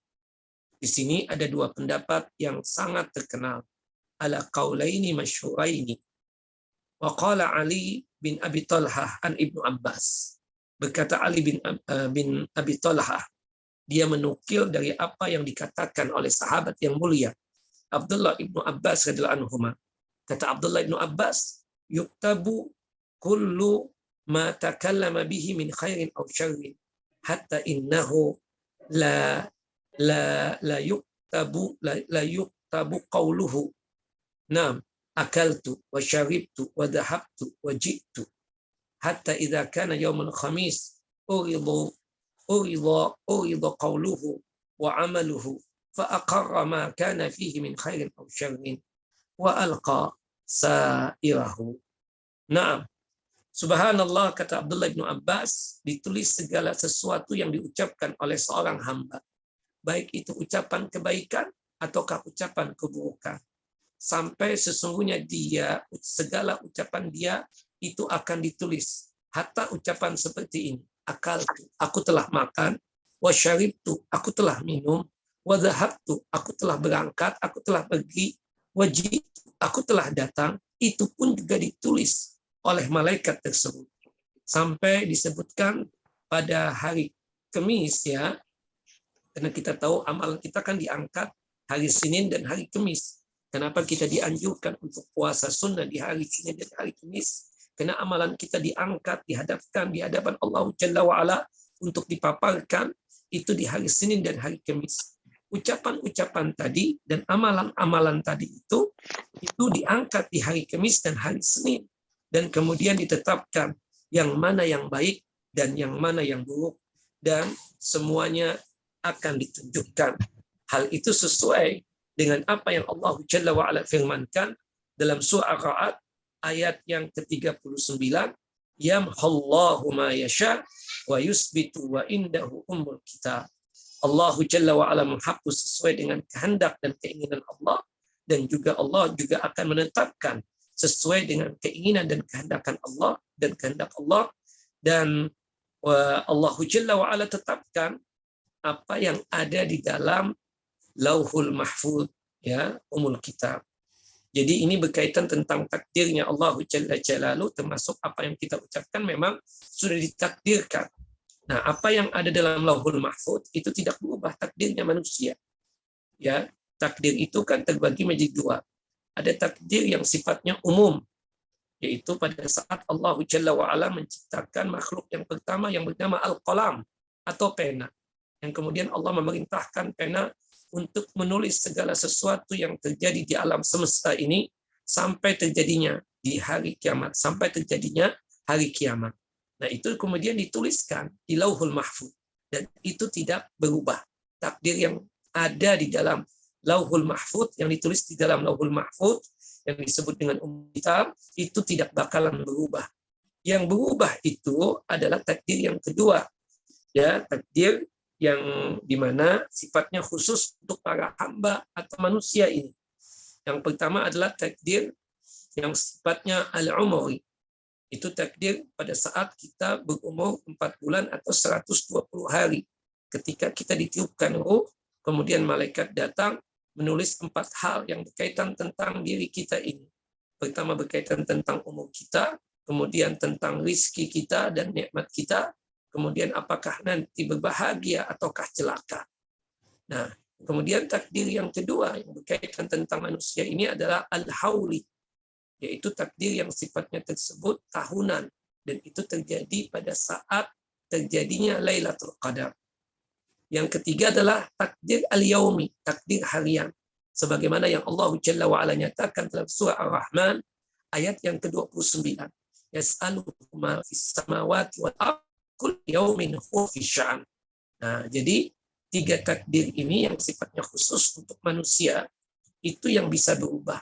A: Di sini ada dua pendapat yang sangat terkenal, ala qaulaini masyhuraini. Wa qala Ali bin Abi Talhah an Ibnu Abbas. Berkata Ali bin Abi Talhah, dia menukil dari apa yang dikatakan oleh sahabat yang mulia Abdullah ibnu Abbas radhiyallahu anhuma. Kata Abdullah ibnu Abbas, yuktabu kullu ma takallama bihi min khairin aw syarrin hatta innahu la yuktabu qawluhu nam akaltu wa syaribtu wa dhahabtu wa ji'tu hatta idza kana yaumul khamis urida qawluhu wa amaluhu fa aqarra ma kana fihi min khairin aw syarrin wa alqa sa'irahu. Naam. Subhanallah, kata Abdullah bin Abbas, ditulis segala sesuatu yang diucapkan oleh seorang hamba, baik itu ucapan kebaikan ataukah ucapan keburukan, sampai sesungguhnya dia, segala ucapan dia itu akan ditulis. Hatta ucapan seperti ini, aku telah makan, wa syaribtu, aku telah minum, wa dhahabtu, aku telah berangkat, aku telah pergi, wa ji'tu, aku telah datang, itu pun juga ditulis oleh malaikat tersebut. Sampai disebutkan pada hari Kamis, ya, karena kita tahu amalan kita kan diangkat hari Senin dan hari Kamis. Kenapa kita dianjurkan untuk puasa sunnah di hari Senin dan hari Kamis? Karena amalan kita diangkat, dihadapkan di hadapan Allah Jalla wa'ala untuk dipaparkan itu di hari Senin dan hari Kamis. Ucapan-ucapan tadi dan amalan-amalan tadi itu diangkat di hari Kamis dan hari Senin. Dan kemudian ditetapkan yang mana yang baik dan yang mana yang buruk. Dan semuanya akan ditunjukkan. Hal itu sesuai dengan apa yang Allah Jalla wa'ala firmankan dalam surah Ar-Ra'd ayat yang ke-39, yamhallahu ma yasha wa yusbitu wa indahu ummul kitab. Allah Jalla wa'ala menghapus sesuai dengan kehendak dan keinginan Allah, dan juga Allah juga akan menetapkan sesuai dengan keinginan dan kehendakan Allah dan kehendak Allah. Dan Allah Jalla wa'ala tetapkan apa yang ada di dalam Lauhul Mahfuz, ya, Ummul Kitab. Jadi ini berkaitan tentang takdirnya Allah Jalla Jalaluhu, termasuk apa yang kita ucapkan memang sudah ditakdirkan. Nah, apa yang ada dalam Lauhul Mahfuz itu tidak berubah takdirnya manusia. Ya, takdir itu kan terbagi menjadi dua. Ada takdir yang sifatnya umum, yaitu pada saat Allah Jalla wa'ala menciptakan makhluk yang pertama yang bernama Al-Qalam atau pena. Yang kemudian Allah memerintahkan pena untuk menulis segala sesuatu yang terjadi di alam semesta ini sampai terjadinya di hari kiamat, sampai terjadinya hari kiamat. Nah, itu kemudian dituliskan di Lauhul Mahfuz dan itu tidak berubah. Takdir yang ada di dalam Lauhul Mahfuz, yang ditulis di dalam Lauhul Mahfuz yang disebut dengan Kitab, itu tidak bakalan berubah. Yang berubah itu adalah takdir yang kedua, ya, takdir yang dimana sifatnya khusus untuk para hamba atau manusia ini. Yang pertama adalah takdir yang sifatnya al-umri. Itu takdir pada saat kita berumur 4 bulan atau 120 hari. Ketika kita ditiupkan ruh, kemudian malaikat datang menulis 4 hal yang berkaitan tentang diri kita ini. Pertama berkaitan tentang umur kita, kemudian tentang rizki kita dan nikmat kita, kemudian apakah nanti berbahagia ataukah celaka. Nah, kemudian takdir yang kedua yang berkaitan tentang manusia ini adalah al-hauli, yaitu takdir yang sifatnya tersebut tahunan, dan itu terjadi pada saat terjadinya Lailatul Qadar. Yang ketiga adalah takdir al-yaumi, takdir harian. Sebagaimana yang Allah Jalla wa'ala nyatakan dalam surah Ar-Rahman, ayat yang ke-29. Yas'aluhu ma fis samawati wal ardh kullu yaumin huwa fi sya'an. Nah, jadi 3 takdir ini yang sifatnya khusus untuk manusia itu yang bisa berubah.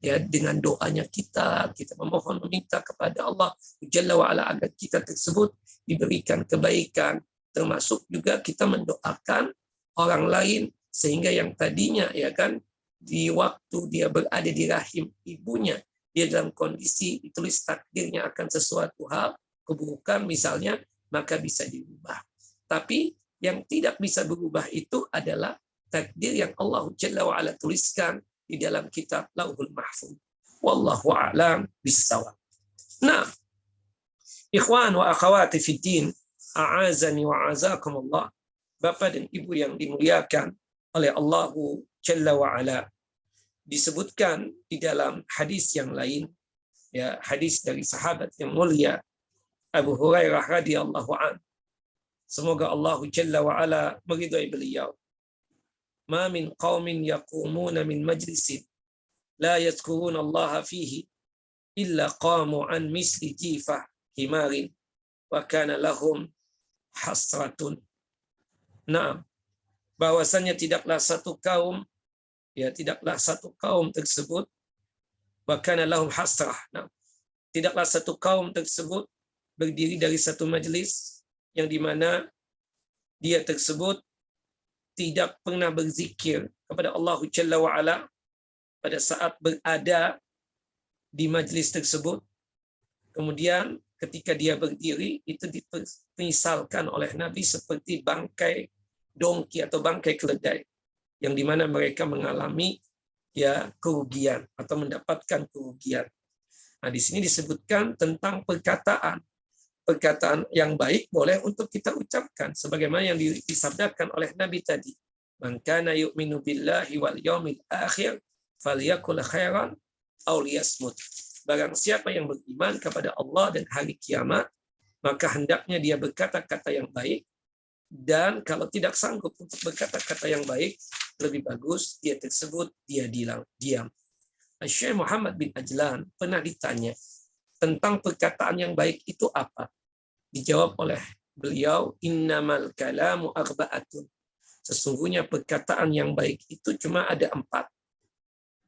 A: Ya, dengan doanya kita memohon meminta kepada Allah Jalla wa'ala agar kita tersebut diberikan kebaikan, termasuk juga kita mendoakan orang lain sehingga yang tadinya ya kan di waktu dia berada di rahim ibunya dia dalam kondisi ditulis takdirnya akan sesuatu hal keburukan misalnya, maka bisa diubah. Tapi yang tidak bisa berubah itu adalah takdir yang Allah Jalla wa'ala tuliskan di dalam kitab Lauhul Mahfuz. Wallahu a'lam bissawab. Nah, ikhwan wa akhawati fid din, a'azani wa a'azakumullah. Bapak dan Ibu yang dimuliakan oleh Allah Jalla wa'ala. Disebutkan di dalam hadis yang lain, ya, hadis dari sahabat yang mulia Abu Hurairah radhiyallahu an. Semoga Allah Jalla wa'ala meridai beliau. Ma min qaumin yaqumuna min majlisin la yadhkuruna Allah fihi illa qamu an misli jifah himarin wa kana lahum hasratun. Nah, bahwasanya tidaklah satu kaum tersebut wa kana lahum hasrah. Nah, tidaklah satu kaum tersebut berdiri dari satu majelis yang dimana dia tersebut tidak pernah berzikir kepada Allah Jalla wa'ala pada saat berada di majlis tersebut. Kemudian ketika dia berdiri, itu dimisalkan oleh Nabi seperti bangkai dongki atau bangkai keledai, yang dimana mereka mengalami ya kerugian atau mendapatkan kerugian. Nah, di sini disebutkan tentang perkataan yang baik boleh untuk kita ucapkan sebagaimana yang disabdakan oleh Nabi tadi, man kana yu'minu billahi wal yaumil akhir falyakul khairan aw liyasmut. Barang siapa yang beriman kepada Allah dan hari kiamat, maka hendaknya dia berkata-kata yang baik, dan kalau tidak sanggup untuk berkata-kata yang baik, lebih bagus dia tersebut dia diam. Syekh Muhammad bin Ajlan pernah ditanya tentang perkataan yang baik itu apa? Dijawab oleh beliau, innamal kalamu arba'atun. Sesungguhnya perkataan yang baik itu cuma ada 4.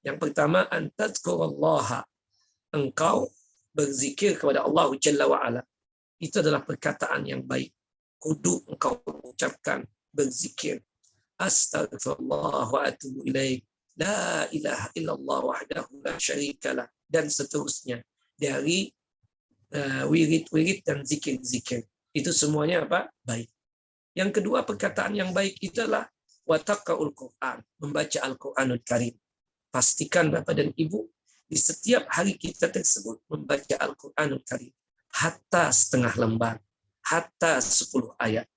A: Yang pertama, antadzkurallaha. Engkau berzikir kepada Allah Jalla wa'ala. Itu adalah perkataan yang baik. Kudu engkau ucapkan, berzikir. Astaghfirullah wa atubu ilaih. La ilaha illallah wahdahu la syarikalah. Dan seterusnya. Dari wirid-wirid dan zikir-zikir. Itu semuanya apa? Baik. Yang kedua, perkataan yang baik itu adalah wataqa'ul Qur'an, membaca Al-Qur'anul Karim. Pastikan Bapak dan Ibu di setiap hari kita tersebut membaca Al-Qur'anul Karim hatta setengah lembar, hatta 10 ayat.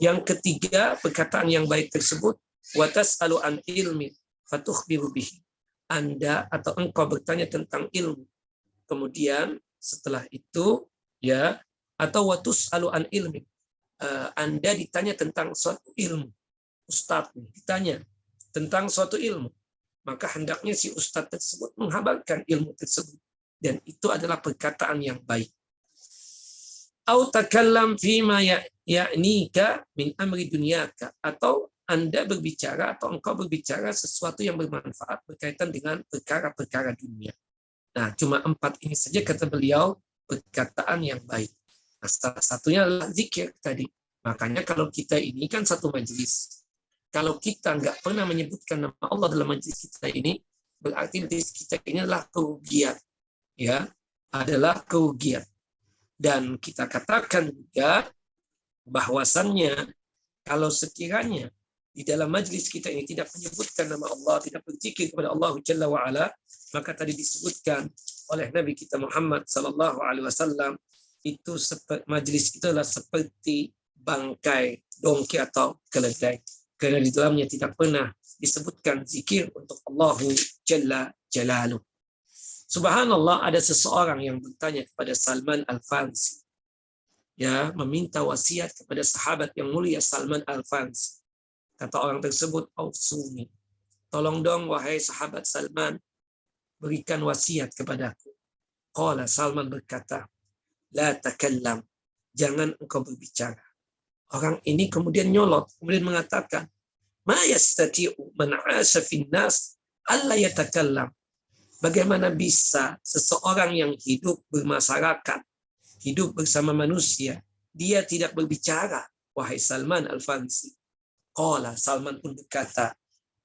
A: Yang ketiga, perkataan yang baik tersebut wa tas'alu an ilmin fatukhbiru bihi. Anda atau engkau bertanya tentang ilmu, kemudian setelah itu ya, atau wa tus'alu an ilmin, Anda ditanya tentang suatu ilmu, ustadz ditanya tentang suatu ilmu, maka hendaknya si ustadz tersebut menghabarkan ilmu tersebut, dan itu adalah perkataan yang baik. Au takallam fima ya'nika min amri dunyaka, atau Anda berbicara atau engkau berbicara sesuatu yang bermanfaat berkaitan dengan perkara-perkara dunia. Nah, cuma 4 ini saja kata beliau perkataan yang baik. Nah, salah satunya adalah zikir tadi. Makanya kalau kita ini kan satu majelis, kalau kita nggak pernah menyebutkan nama Allah dalam majelis kita ini, berarti majelis kita ini adalah kerugian, ya, adalah kerugian. Dan kita katakan juga bahwasannya kalau sekiranya di dalam majelis kita ini tidak menyebutkan nama Allah, tidak berzikir kepada Allah Jalla wa Ala, maka tadi disebutkan oleh Nabi kita Muhammad sallallahu alaihi wasallam, itu majelis itu adalah seperti bangkai dongki atau keledai, karena di dalamnya tidak pernah disebutkan zikir untuk Allah Jalla Jalaluh. Subhanallah, ada seseorang yang bertanya kepada Salman Al-Farisi, ya, meminta wasiat kepada sahabat yang mulia Salman Al-Farisi. Kata orang tersebut, "Ausuni, tolong dong wahai sahabat Salman, berikan wasiat kepadaku." Qala, Salman berkata, "La takallam, jangan engkau berbicara." Orang ini kemudian nyolot, kemudian mengatakan, "Ma yastati'u man 'asha fin nas alla yatakallam." Bagaimana bisa seseorang yang hidup bermasyarakat, hidup bersama manusia, dia tidak berbicara, wahai Salman Al-Farisi? Qala, Salman pun berkata,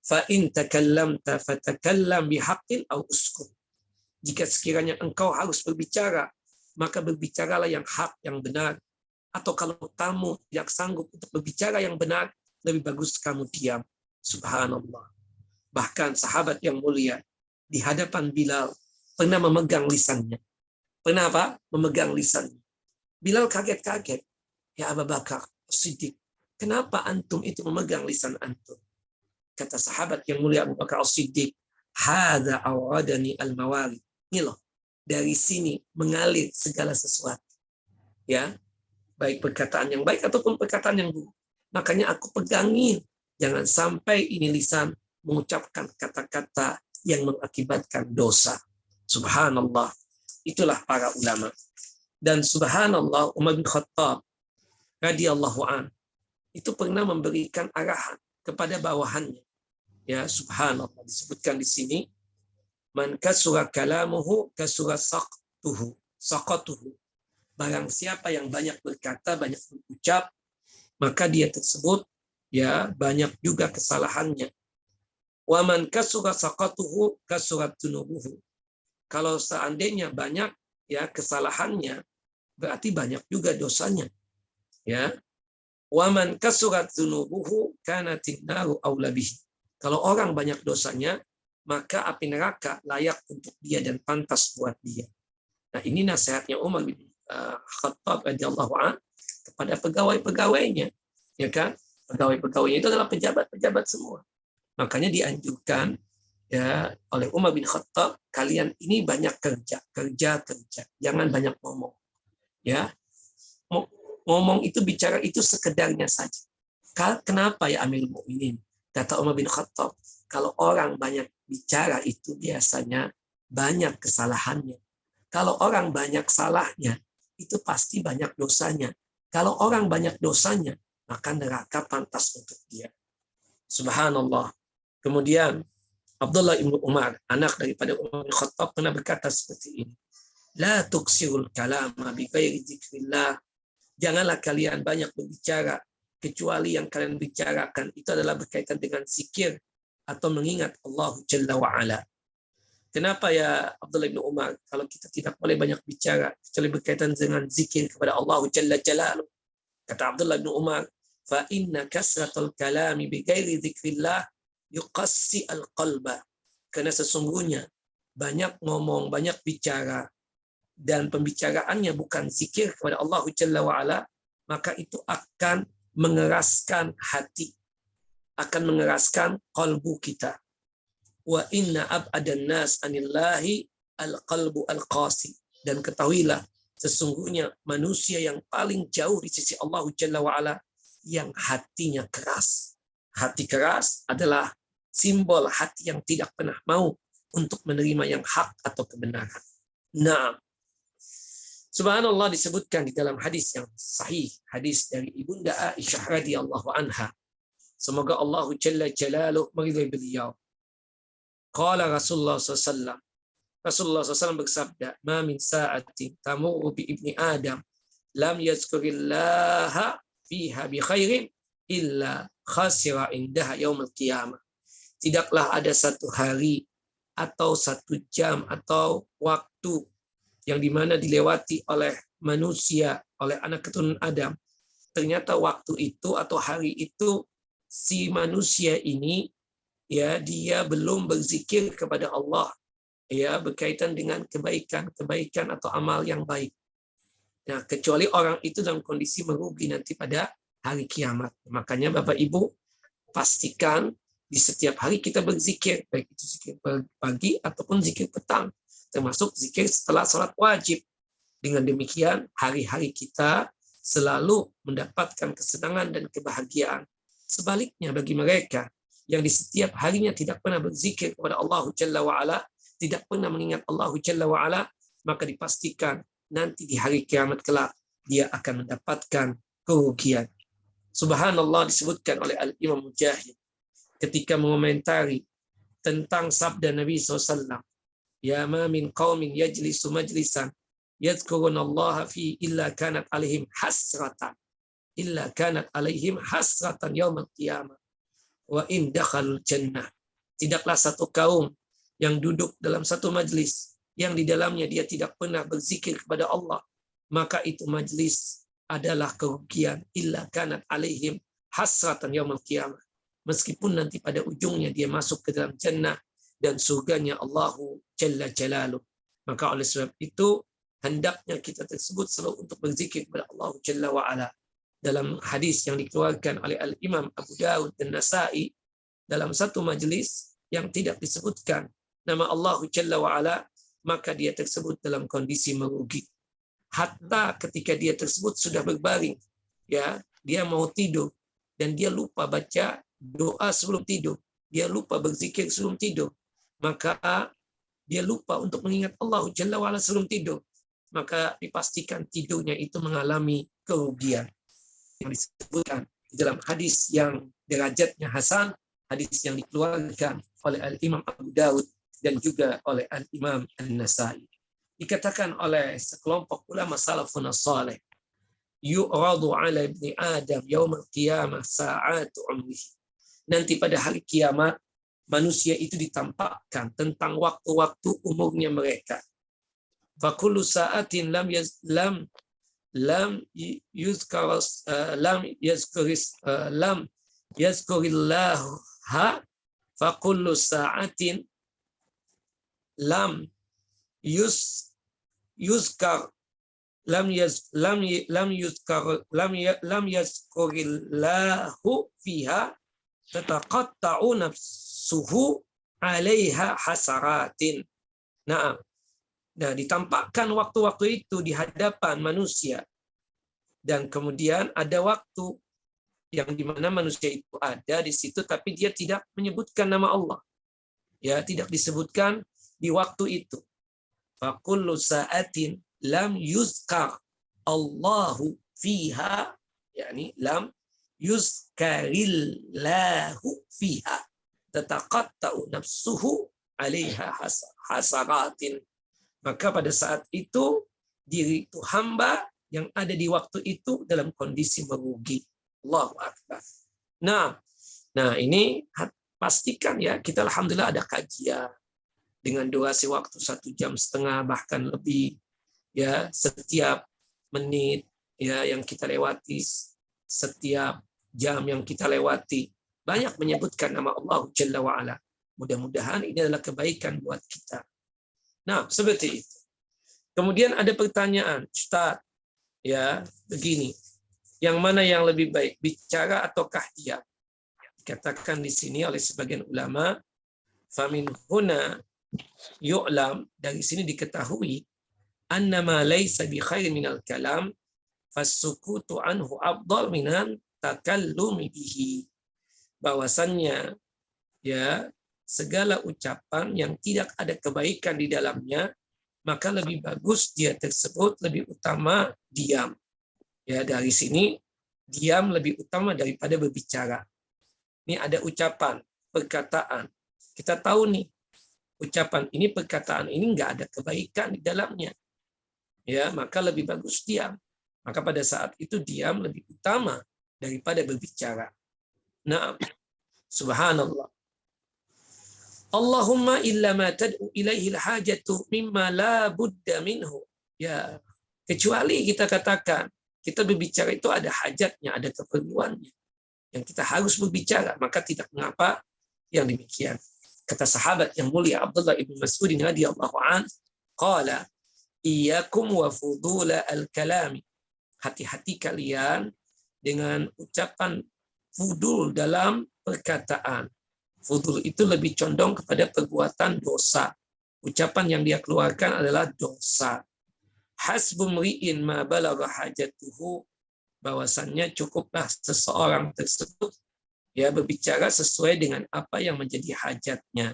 A: "Fa in takallamta fatakallam bihaqqin aw uskut." Jika sekiranya engkau harus berbicara, maka berbicaralah yang hak, yang benar. Atau kalau kamu tidak sanggup untuk berbicara yang benar, lebih bagus kamu diam. Subhanallah. Bahkan sahabat yang mulia di hadapan Bilal pernah memegang lisannya. Pernah apa? Memegang lisannya. Bilal kaget-kaget. "Ya Abu Bakar Siddiq, kenapa antum itu memegang lisan antum?" Kata sahabat yang mulia Abu Bakar Siddiq, "Hadza awadani al-mawarid." Ini loh, dari sini mengalir segala sesuatu. Ya, baik perkataan yang baik ataupun perkataan yang buruk. Makanya aku pegangin, jangan sampai ini lisan mengucapkan kata-kata yang mengakibatkan dosa. Subhanallah. Itulah para ulama. Dan subhanallah, Umar bin Khattab radhiyallahu an itu pernah memberikan arahan kepada bawahannya. Ya, subhanallah, disebutkan di sini, "Man kasura kalamuhu kasura saqatuhu." Barang siapa yang banyak berkata, banyak berucap, maka dia tersebut ya banyak juga kesalahannya. Wa man kasura saqatuhu kasurat dzunubuhu. Kalau seandainya banyak ya kesalahannya, berarti banyak juga dosanya. Ya. Wa man kasurat dzunubuhu kanatin naru aula bihi. Kalau orang banyak dosanya, maka api neraka layak untuk dia dan pantas buat dia. Nah, ini nasihatnya Umar bin Khattab radhiyallahu an kepada pegawai-pegawainya, ya kan? Pegawai-pegawainya itu adalah pejabat-pejabat semua. Makanya dianjurkan ya oleh Umar bin Khattab, kalian ini banyak kerja, jangan banyak ngomong. Ya, ngomong itu, bicara itu sekedarnya saja. Kenapa ya Amirul Mukminin? Kata Umar bin Khattab, kalau orang banyak bicara itu biasanya banyak kesalahannya. Kalau orang banyak salahnya, itu pasti banyak dosanya. Kalau orang banyak dosanya, maka neraka pantas untuk dia. Subhanallah. Kemudian Abdullah ibnu Umar, anak daripada Umar bin Khattab, pernah berkata seperti ini. La tuksirul kalama bi ghairi dzikrillah. Janganlah kalian banyak berbicara, kecuali yang kalian bicarakan itu adalah berkaitan dengan zikir atau mengingat Allah Jalla wa Ala. Kenapa ya Abdullah bin Umar, kalau kita tidak boleh banyak bicara kecuali berkaitan dengan zikir kepada Allah Jalla Jalaluh? Kata Abdullah bin Umar, fa inna kasratul kalami bi ghairi dzikrillah yuqassi al-qalba. Karena sesungguhnya banyak ngomong, banyak bicara dan pembicaraannya bukan zikir kepada Allah Jalla wa Ala, maka itu akan mengeraskan hati. akan mengeraskan kalbu kita. Wa inna ab'adan nas anillahi al-qalbu al-qasi. Dan ketahuilah, sesungguhnya manusia yang paling jauh di sisi Allah Jalla wa'ala yang hatinya keras. Hati keras adalah simbol hati yang tidak pernah mau untuk menerima yang hak atau kebenaran. Nah, subhanallah, disebutkan di dalam hadis yang sahih, hadis dari Ibunda Aisyah radhiyallahu anha. Semoga Allah Jalla Jalaluhu meridai beliau. Qala Rasulullah SAW. Rasulullah SAW bersabda, "Ma min sa'atin tamurru bi ibni Adam lam yazkurillaha fiha bi khairin illa khasira indaha yaumil qiyamah." Tidaklah ada satu hari atau satu jam atau waktu yang dimana dilewati oleh manusia, oleh anak keturunan Adam. Ternyata waktu itu atau hari itu si manusia ini ya dia belum berzikir kepada Allah ya berkaitan dengan kebaikan atau amal yang baik. Nah, kecuali orang itu dalam kondisi merugi nanti pada hari kiamat. Makanya Bapak Ibu pastikan di setiap hari kita berzikir, baik itu zikir pagi ataupun zikir petang, termasuk zikir setelah sholat wajib. Dengan demikian, hari-hari kita selalu mendapatkan kesenangan dan kebahagiaan. Sebaliknya bagi mereka yang di setiap harinya tidak pernah berzikir kepada Allah Jalla wa'ala, tidak pernah mengingat Allah Jalla wa'ala, maka dipastikan nanti di hari kiamat kelak dia akan mendapatkan kerugian. Subhanallah, disebutkan oleh Al-Imam Mujahid ketika mengomentari tentang sabda Nabi SAW, "Ya ma min qaumin yajlisu majlisan yadhkurunallaha fi illa kanat alaihim hasratan yaumil qiyamah wa in dakhalul jannah." Tidaklah satu kaum yang duduk dalam satu majlis yang di dalamnya dia tidak pernah berzikir kepada Allah, maka itu majlis adalah kerugian. Illa kanat alaihim hasratan yaumil qiyamah. Meskipun nanti pada ujungnya dia masuk ke dalam jannah dan surganya Allahu Jalla Jalaluh. Maka oleh sebab itu hendaknya kita tersebut selalu untuk berzikir kepada Allah Jalla wa'ala. Dalam hadis yang dikeluarkan oleh Al-Imam Abu Dawud dan Nasa'i, dalam satu majlis yang tidak disebutkan nama Allah Jalla wa'ala, maka dia tersebut dalam kondisi merugi. Hatta ketika dia tersebut sudah berbaring, ya, dia mau tidur dan dia lupa baca doa sebelum tidur, dia lupa berzikir sebelum tidur, maka dia lupa untuk mengingat Allah Jalla wa'ala sebelum tidur, maka dipastikan tidurnya itu mengalami kerugian. Yang disebutkan di dalam hadis yang derajatnya hasan, hadis yang dikeluarkan oleh Al-Imam Abu Dawud dan juga oleh Al-Imam An-Nasa'i. Dikatakan oleh sekelompok ulama salafun salih, yu'radu ala ibni Adam yaumil qiyamah sa'atu umrihi. Nanti pada hari kiamat manusia itu ditampakkan tentang waktu-waktu umurnya mereka. Fa kullu sa'atin lam yazkurillahu fa kullu sa'atin lam yazkurillahu fiha tataqatta'u nafsuhu 'alaiha hasaratin. Nah, ditampakkan waktu-waktu itu di hadapan manusia. Dan kemudian ada waktu yang dimana manusia itu ada di situ, tapi dia tidak menyebutkan nama Allah. Ya, tidak disebutkan di waktu itu. Fakullu sa'atin lam yuzkar Allahu fiha, yakni lam yuzkarillahu fiha tataqatta'u nafsuhu 'alaiha hasaratin. Maka pada saat itu diri itu hamba yang ada di waktu itu dalam kondisi merugi. Allahu Akbar. Nah ini pastikan ya, kita alhamdulillah ada kajian dengan durasi waktu 1,5 jam bahkan lebih, ya, setiap menit ya yang kita lewati, setiap jam yang kita lewati banyak menyebutkan nama Allah Jalla wa'ala. Mudah-mudahan ini adalah kebaikan buat kita. Nah, seperti itu. Kemudian ada pertanyaan, Ustaz, ya, begini. Yang mana yang lebih baik, bicara ataukah diam? Dikatakan di sini oleh sebagian ulama, famin huna yu'lam, dari sini diketahui, annama laysa bi khairin minal kalam fasukutu anhu afdal minan takallumi bihi. Bahwasannya ya, segala ucapan yang tidak ada kebaikan di dalamnya, maka lebih bagus dia tersebut, lebih utama diam. Ya, dari sini diam lebih utama daripada berbicara. Ini ada ucapan, perkataan. Kita tahu nih, ucapan ini, perkataan ini nggak ada kebaikan di dalamnya. Ya, maka lebih bagus diam. Maka pada saat itu diam lebih utama daripada berbicara. Nah, subhanallah. Allahumma illa ma tad'u ilaihi al-hajatu mimma la budda minhu. Ya, kecuali kita katakan, kita berbicara itu ada hajatnya, ada keperluannya. Yang kita harus berbicara, maka tidak mengapa yang demikian. Kata sahabat yang mulia Abdullah ibn Mas'ud radhiyallahu anhu, qala iyyakum wa fudula al-kalami. Hati-hati kalian dengan ucapan fudul dalam perkataan. Fudul itu lebih condong kepada perbuatan dosa. Ucapan yang dia keluarkan adalah dosa. Hasbu mri'in ma balagha hajatuhu, bahwasannya cukuplah seseorang tersebut ya berbicara sesuai dengan apa yang menjadi hajatnya.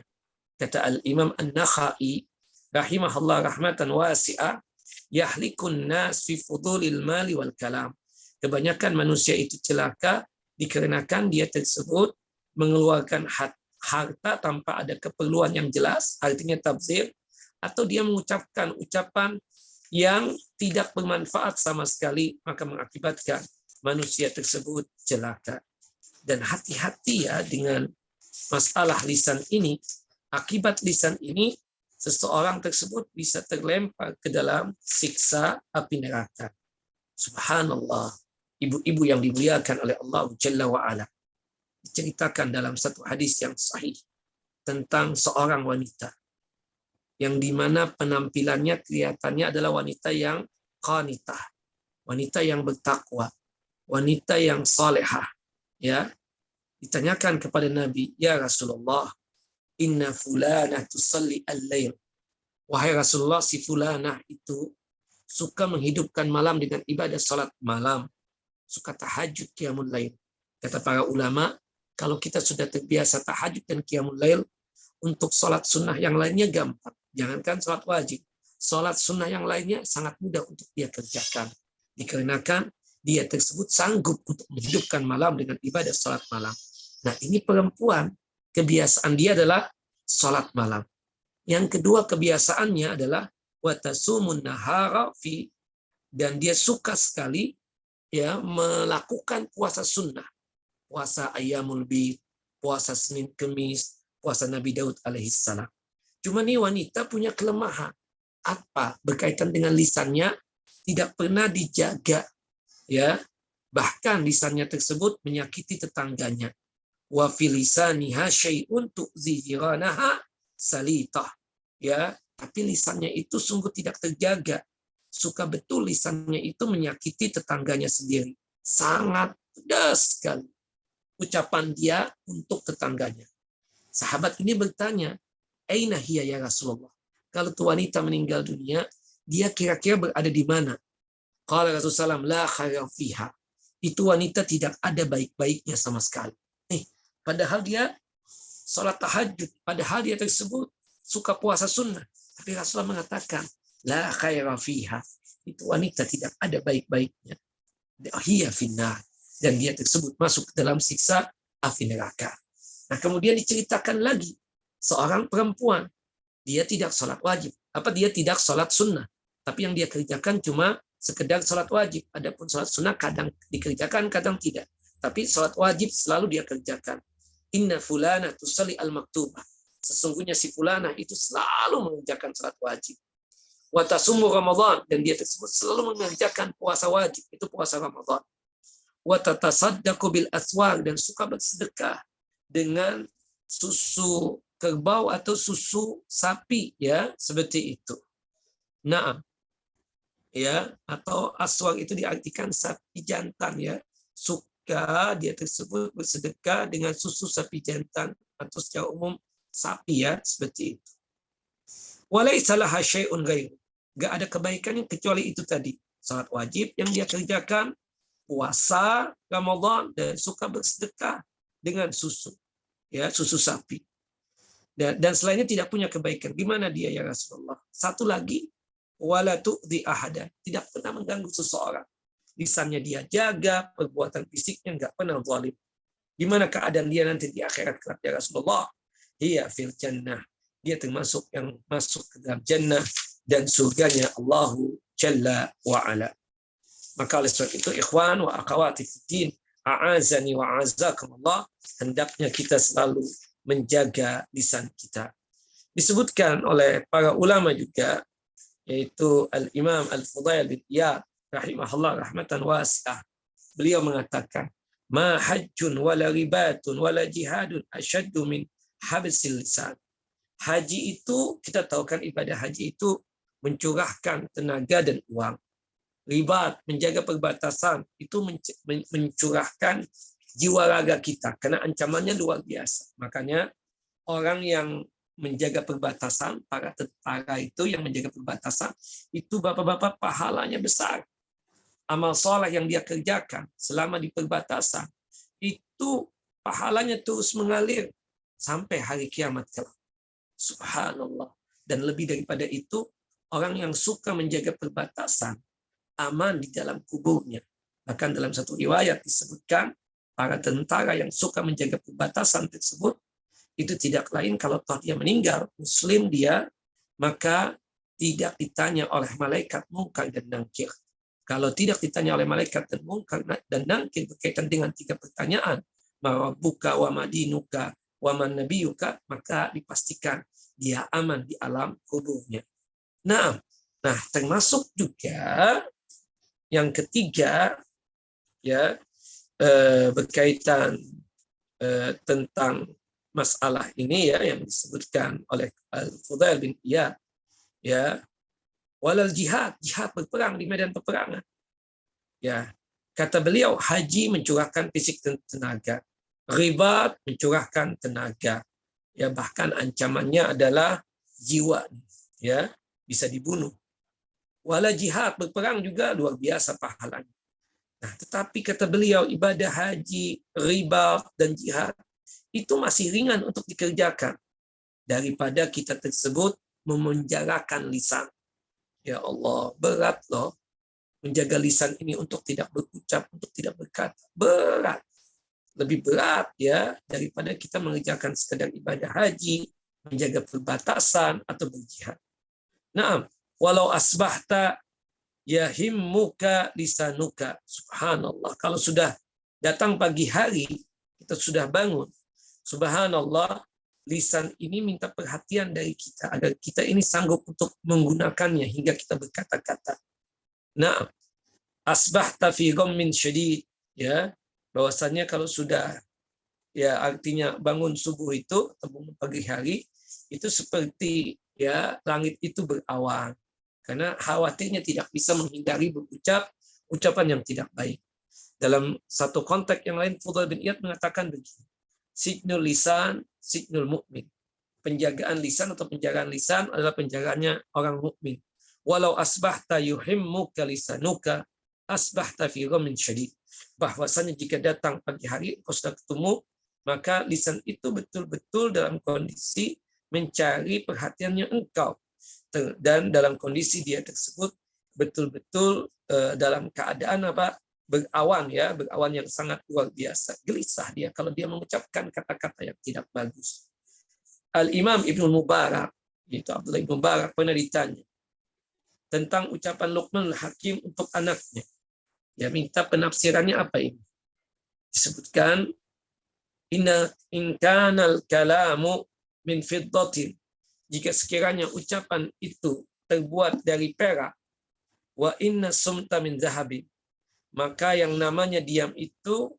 A: Kata Al-Imam An-Nakhai rahimahullah rahmatan wasi'ah, yahlikun nas fi fudulil mali wal kalam. Kebanyakan manusia itu celaka dikarenakan dia tersebut mengeluarkan harta tanpa ada keperluan yang jelas, artinya tabzir, atau dia mengucapkan ucapan yang tidak bermanfaat sama sekali, maka mengakibatkan manusia tersebut celaka. Dan hati-hati ya dengan masalah lisan ini. Akibat lisan ini, seseorang tersebut bisa terlempar ke dalam siksa api neraka. Subhanallah. Ibu-ibu yang dimuliakan oleh Allah Jalla wa'ala. Diceritakan dalam satu hadis yang sahih tentang seorang wanita yang dimana penampilannya kelihatannya adalah wanita yang qanitah, wanita yang bertakwa, wanita yang salehah. Ya, ditanyakan kepada Nabi, ya Rasulullah, inna fulanah tusalli al-lail. Wahai Rasulullah, si fulanah itu suka menghidupkan malam dengan ibadah salat malam, suka tahajud qiyamul lail. Kata para ulama, kalau kita sudah terbiasa tahajud dan qiyamul lail, untuk sholat sunnah yang lainnya gampang. Jangankan sholat wajib. Sholat sunnah yang lainnya sangat mudah untuk dia kerjakan. Dikarenakan dia tersebut sanggup untuk menghidupkan malam dengan ibadah sholat malam. Nah, ini perempuan. Kebiasaan dia adalah sholat malam. Yang kedua kebiasaannya adalah watasumun nahara fi, dan dia suka sekali ya melakukan puasa sunnah. Puasa Ayyamul Bid, puasa Senin Kemis, puasa Nabi Daud alaihissalam. Cuma nih wanita punya kelemahan. Apa? Berkaitan dengan lisannya tidak pernah dijaga. Ya, bahkan lisannya tersebut menyakiti tetangganya. Wa fil lisaniha syai'un tu'zi jiranaha salitah. Ya, tapi lisannya itu sungguh tidak terjaga. Suka betul lisannya itu menyakiti tetangganya sendiri. Sangat pedas sekali ucapan dia untuk tetangganya. Sahabat ini bertanya, aina hiya ya Rasulullah? Kalau tuh wanita meninggal dunia, dia kira-kira berada di mana? Qala Rasulullah SAW, la khaira fiha. Itu wanita tidak ada baik-baiknya sama sekali. Padahal dia sholat tahajud, padahal dia tersebut suka puasa sunnah. Tapi Rasulullah mengatakan, la khaira fiha. Itu wanita tidak ada baik-baiknya. Hiya finnar. Dan dia tersebut masuk ke dalam siksa api neraka. Nah, kemudian diceritakan lagi seorang perempuan, dia tidak sholat wajib. Apa dia tidak sholat sunnah? Tapi yang dia kerjakan cuma sekedar sholat wajib. Adapun sholat sunnah kadang dikerjakan, kadang tidak. Tapi sholat wajib selalu dia kerjakan. Inna fulana tusalli al-maktubah. Sesungguhnya si fulana itu selalu mengerjakan sholat wajib. Wa tasummu Ramadan, dan dia tersebut selalu mengerjakan puasa wajib, itu puasa Ramadan. Wa tatasaddaqu bil aswaq, dan suka bersedekah dengan susu kerbau atau susu sapi, ya, seperti itu. Naam. Ya, atau aswaq itu diartikan sapi jantan, ya. suka dia tersebut bersedekah dengan susu sapi jantan atau secara umum sapi ya seperti itu. Walaisa laha syai'un ghairu. Enggak ada kebaikannya kecuali itu tadi. Salat wajib yang dia kerjakan, puasa Ramadan dan suka bersedekah dengan susu. Ya, susu sapi. Dan selainnya tidak punya kebaikan. Gimana dia ya Rasulullah? Satu lagi, wala tu'dhi ahadan. Tidak pernah mengganggu seseorang. Lisannya dia jaga, perbuatan fisiknya enggak pernah zalim. Gimana keadaan dia nanti di akhirat kelak ya Rasulullah? Hiya fil jannah. Dia termasuk yang masuk ke dalam jannah dan surganya Allahu Jalla wa Ala. Maka oleh sebab itu ikhwan wa akhawati fiddin, a'azani wa a'azakumullah, hendaknya kita selalu menjaga lisan kita. Disebutkan oleh para ulama juga, yaitu Al-Imam Al-Fudail bin Iyad rahimahullah rahmatan wasi'ah. Beliau mengatakan, ma hajjun wala ribatun wala jihadun asyaddu min habsil lisan. Haji itu, kita tahu kan ibadah haji itu mencurahkan tenaga dan uang. Ribat, menjaga perbatasan, itu mencurahkan jiwa raga kita. Karena ancamannya luar biasa. Makanya orang yang menjaga perbatasan, para tentara itu yang menjaga perbatasan, itu bapak-bapak pahalanya besar. Amal soleh yang dia kerjakan selama di perbatasan, itu pahalanya terus mengalir sampai hari kiamat kelak. Subhanallah. Dan lebih daripada itu, orang yang suka menjaga perbatasan, aman di dalam kuburnya. Bahkan dalam satu riwayat disebutkan, para tentara yang suka menjaga perbatasan tersebut, itu tidak lain kalau toh dia meninggal, muslim dia, maka tidak ditanya oleh malaikat Munkar dan Nakir. Kalau tidak ditanya oleh malaikat dan Munkar dan Nakir berkaitan dengan 3 pertanyaan, ma rabbuka wa madinuka wa man nabiyuka, maka dipastikan dia aman di alam kuburnya. Nah, termasuk juga yang ketiga ya berkaitan tentang masalah ini ya yang disebutkan oleh Al-Fudail bin Iyad ya, walal jihad berperang di medan peperangan. Ya, kata beliau haji mencurahkan fisik dan tenaga. Ribat mencurahkan tenaga. Ya, bahkan ancamannya adalah jiwa ya, bisa dibunuh. Wala jihad berperang juga luar biasa pahalanya. Nah, tetapi kata beliau ibadah haji, ribat dan jihad itu masih ringan untuk dikerjakan daripada kita tersebut memenjarakan lisan. Ya Allah, berat loh menjaga lisan ini untuk tidak berucap, untuk tidak berkata. Berat. Lebih berat ya daripada kita mengerjakan sekedar ibadah haji, menjaga perbatasan atau berjihad. Naam, walau asbahta yahimmuka lisanuka. Subhanallah. Kalau sudah datang pagi hari, kita sudah bangun. Subhanallah, lisan ini minta perhatian dari kita agar kita ini sanggup untuk menggunakannya hingga kita berkata-kata. Naam, asbahta fi ghammin syadid ya. Bahwasanya kalau sudah ya artinya bangun subuh itu atau bangun pagi hari itu seperti ya langit itu berawan karena khawatirnya tidak bisa menghindari berucap ucapan yang tidak baik. Dalam satu konteks yang lain Fudail bin Iyad mengatakan begini, sijnul lisan sijnul mukmin. Penjagaan lisan atau penjagaan lisan adalah penjagaannya orang mukmin. Walau asbahta yuhimmuka lisanuka asbahta fi ghammin syadid. Bahwasanya jika datang pagi hari engkau sudah ketemu, maka lisan itu betul-betul dalam kondisi mencari perhatiannya engkau, dan dalam kondisi dia tersebut betul-betul dalam keadaan apa, berawan ya, berawan yang sangat luar biasa, gelisah dia kalau dia mengucapkan kata-kata yang tidak bagus. Al-Imam Ibnu Mubarak, yaitu Abdullah Ibnu Mubarak, pernah ditanya tentang ucapan Luqman Hakim untuk anaknya. Ya, minta penafsirannya apa ini? Disebutkan in kanal kalamu min fiddatin, jika sekiranya ucapan itu terbuat dari perak, wa inna sumta min zahabin, maka yang namanya diam itu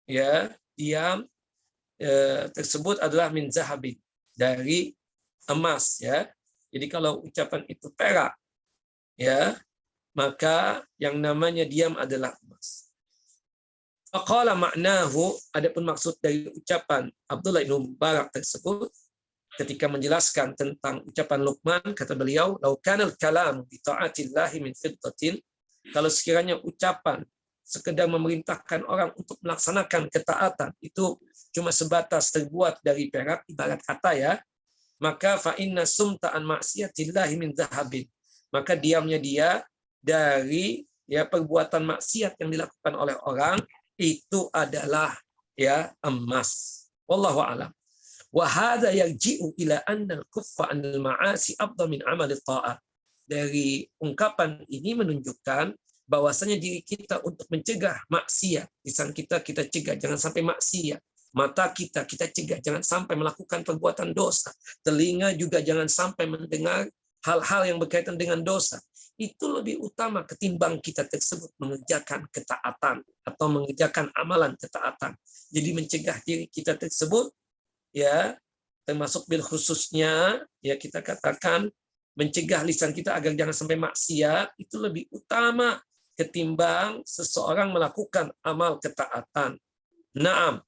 A: ya, diam tersebut adalah min zahabin, dari emas ya. Jadi kalau ucapan itu perak ya, maka yang namanya diam adalah emas. Faqala maknahu, adapun maksud dari ucapan Abdullah bin Mubarak tersebut ketika menjelaskan tentang ucapan Luqman, kata beliau, "Lau kana al-kalam bi ta'atillahi min fiddatin", kalau sekiranya ucapan sekedar memerintahkan orang untuk melaksanakan ketaatan itu cuma sebatas terbuat dari perak, ibarat kata ya, maka fa inna sumta an maksiatillahi min zahabin, maka diamnya dia dari ya perbuatan maksiat yang dilakukan oleh orang itu adalah ya emas. Wallahu a'lam. Wa hadza yarji'u ila anna al-kuffa 'anil ma'asi afdal min 'amali ta'at. Dari ungkapan ini menunjukkan bahwasanya diri kita untuk mencegah maksiat, lisan kita cegah jangan sampai maksiat, mata kita cegah jangan sampai melakukan perbuatan dosa, telinga juga jangan sampai mendengar hal-hal yang berkaitan dengan dosa. Itu lebih utama ketimbang kita tersebut mengerjakan ketaatan atau mengerjakan amalan ketaatan. Jadi mencegah diri kita tersebut ya, termasuk bil khususnya ya kita katakan mencegah lisan kita agar jangan sampai maksiat itu lebih utama ketimbang seseorang melakukan amal ketaatan. Naam.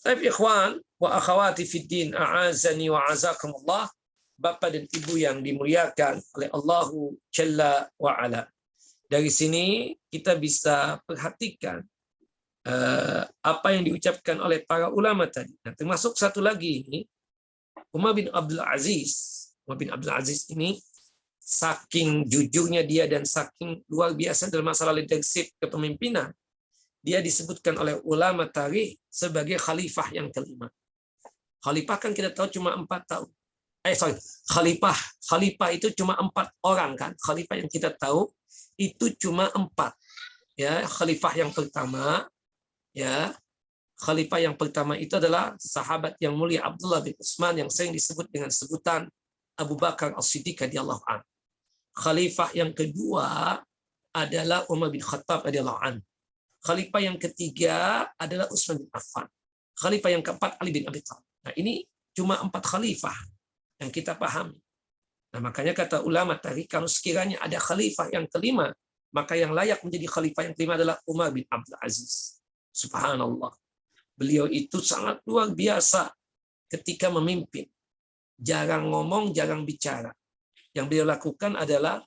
A: Baik ikhwan wa akhawati fid din, a'azani wa azakumullah. Bapak dan Ibu yang dimuliakan oleh Allahu Jalla wa Ala. Dari sini kita bisa perhatikan apa yang diucapkan oleh para ulama tadi. Nah, termasuk satu lagi ini, Umar bin Abdul Aziz. Umar bin Abdul Aziz ini saking jujurnya dia dan saking luar biasa dalam masalah leadership kepemimpinan, dia disebutkan oleh ulama tarikh sebagai khalifah yang kelima. Khalifah kan kita tahu cuma 4 tahun. Khalifah itu cuma 4 orang kan. Khalifah yang kita tahu itu cuma 4. Ya, khalifah yang pertama ya, khalifah yang pertama itu adalah sahabat yang mulia Abdullah bin Utsman yang sering disebut dengan sebutan Abu Bakar As-Siddiq radhiyallahu anhu. Khalifah yang kedua adalah Umar bin Khattab radhiyallahu anhu. Khalifah yang ketiga adalah Utsman bin Affan. Khalifah yang keempat Ali bin Abi Thalib. Nah, ini cuma 4 khalifah yang kita pahami. Nah, makanya kata ulama tadi, kalau sekiranya ada khalifah yang kelima, maka yang layak menjadi khalifah yang kelima adalah Umar bin Abdul Aziz. Subhanallah. Beliau itu sangat luar biasa ketika memimpin. Jarang ngomong, jarang bicara. Yang beliau lakukan adalah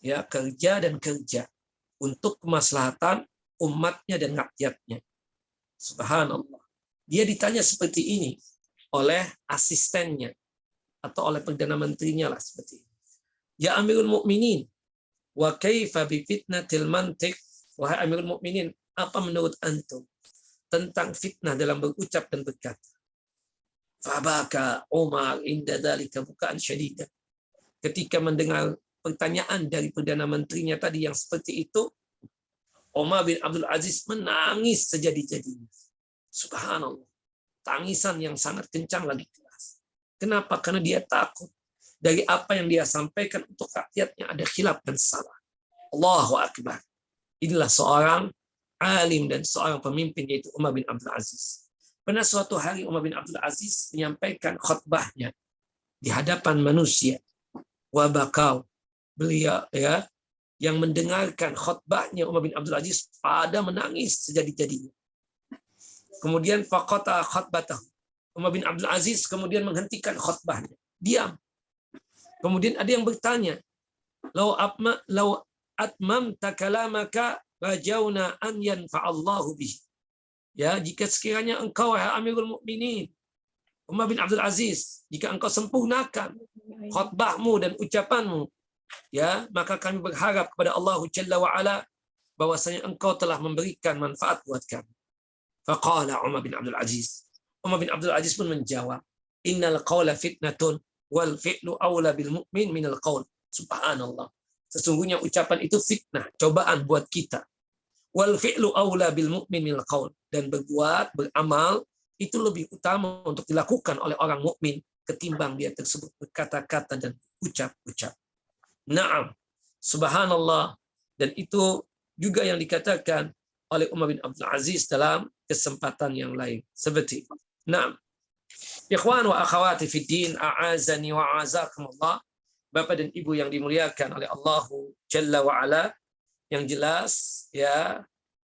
A: ya kerja dan kerja untuk kemaslahatan umatnya dan rakyatnya. Subhanallah. Dia ditanya seperti ini oleh asistennya atau oleh perdana menterinya lah seperti ini. Ya Amirul Mukminin, wa kaifa bi fitnatil mantiq? Wahai Amirul Mukminin, apa menurut antum tentang fitnah dalam berucap dan berkata? Fabaka Umar inda dzalika bukaan syadidan. Ketika mendengar pertanyaan dari perdana menterinya tadi yang seperti itu, Umar bin Abdul Aziz menangis sejadi-jadinya. Subhanallah. Tangisan yang sangat kencang lagi keras. Kenapa? Karena dia takut dari apa yang dia sampaikan untuk rakyatnya ada khilaf dan salah. Allahu Akbar. Inilah seorang alim dan seorang pemimpin yaitu Umar bin Abdul Aziz. Pernah suatu hari Umar bin Abdul Aziz menyampaikan khutbahnya di hadapan manusia. Wabakau. Beliau ya yang mendengarkan khutbahnya Umar bin Abdul Aziz pada menangis sejadi-jadinya. Kemudian faqata khutbatahu. Umar bin Abdul Aziz kemudian menghentikan khutbahnya. Diam. Kemudian ada yang bertanya, "Lau atmamta kalamaka rajauna an yanfa'allahu bihi." Ya, jika sekiranya engkau wahai Amirul Mukminin Umar bin Abdul Aziz, jika engkau sempurnakan khutbahmu dan ucapanmu, ya, maka kami berharap kepada Allah Jalla wa Ala bahwasanya engkau telah memberikan manfaat buat kami. Faqala Umar bin Abdul Aziz. Umar bin Abdul Aziz pun menjawab, "Innal qawla fitnatun wal fi'lu awla bil mu'min minal qawl." Subhanallah. Sesungguhnya ucapan itu fitnah, cobaan buat kita. Wal fi'lu awla bil mu'min minal qawl. Dan berbuat, beramal itu lebih utama untuk dilakukan oleh orang mukmin ketimbang dia tersebut berkata-kata dan ucap-ucap. Naam. Subhanallah. Dan itu juga yang dikatakan oleh Umar bin Abdul Aziz dalam kesempatan yang lain. Seperti itu. Naam. Ikhwan wa akhawati fid din, a'azani wa a'azakumullah. Bapak dan Ibu yang dimuliakan oleh Allahu Jalla wa Ala, yang jelas ya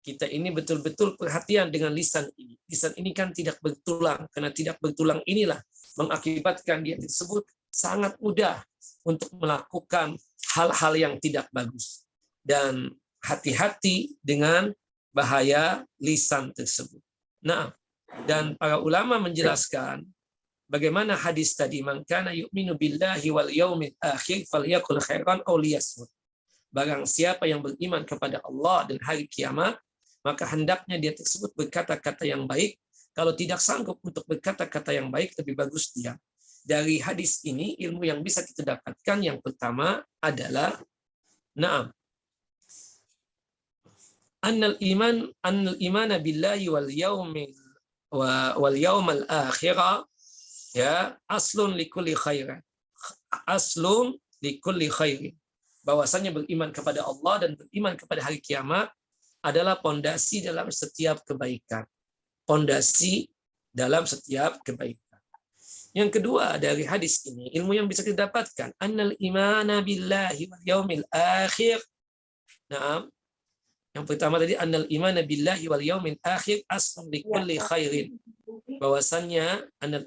A: kita ini betul-betul perhatian dengan lisan ini. Lisan ini kan tidak bertulang, karena tidak bertulang inilah mengakibatkan dia tersebut sangat mudah untuk melakukan hal-hal yang tidak bagus. Dan hati-hati dengan bahaya lisan tersebut. Nah, dan para ulama menjelaskan bagaimana hadis tadi, man kana yu'minu billahi wal yaumil akhir falyakul khairan aw liyasmut. Barang siapa yang beriman kepada Allah dan hari kiamat, maka hendaknya dia tersebut berkata-kata yang baik. Kalau tidak sanggup untuk berkata-kata yang baik, lebih bagus diam. Dari hadis ini, ilmu yang bisa kita dapatkan yang pertama adalah annal iman billahi wal yaumal akhirah ya aslun likulli khairin. Aslun likulli khairin. Bahwasanya beriman kepada Allah dan beriman kepada hari kiamat adalah pondasi dalam setiap kebaikan. Pondasi dalam setiap kebaikan. Yang kedua dari hadis ini, ilmu yang bisa kita dapatkan, annal imana billahi wal yaumil akhir. Naam. Yang pertama tadi, annal imana billahi wal yaumil akhir aslun likulli khairin. Bahwasannya annal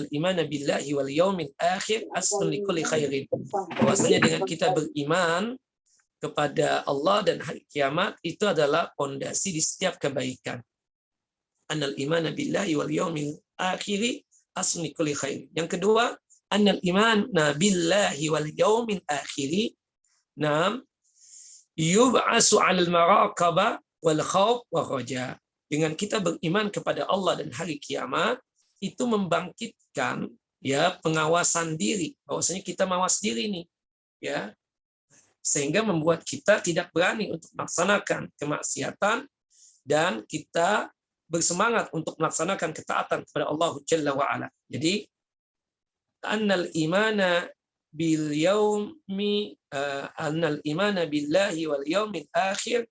A: imana billahi wal yaumil akhir aslun likulli khairin. Bahwasanya dengan kita beriman kepada Allah dan hari kiamat itu adalah pondasi di setiap kebaikan. Annal imana billahi wal yaumil akhir aslun likulli khairin. Yang kedua, annal imana billahi wal yaumil akhir yub'asu 'alal maraqabah wal khauf wa raja. Dengan kita beriman kepada Allah dan hari kiamat, itu membangkitkan ya pengawasan diri. Bahwasanya kita mawas diri nih, ya. Sehingga membuat kita tidak berani untuk melaksanakan kemaksiatan dan kita bersemangat untuk melaksanakan ketaatan kepada Allah Jalla wa Ala. Jadi annal imana bil yaumi annal imana billahi wal yaumil akhir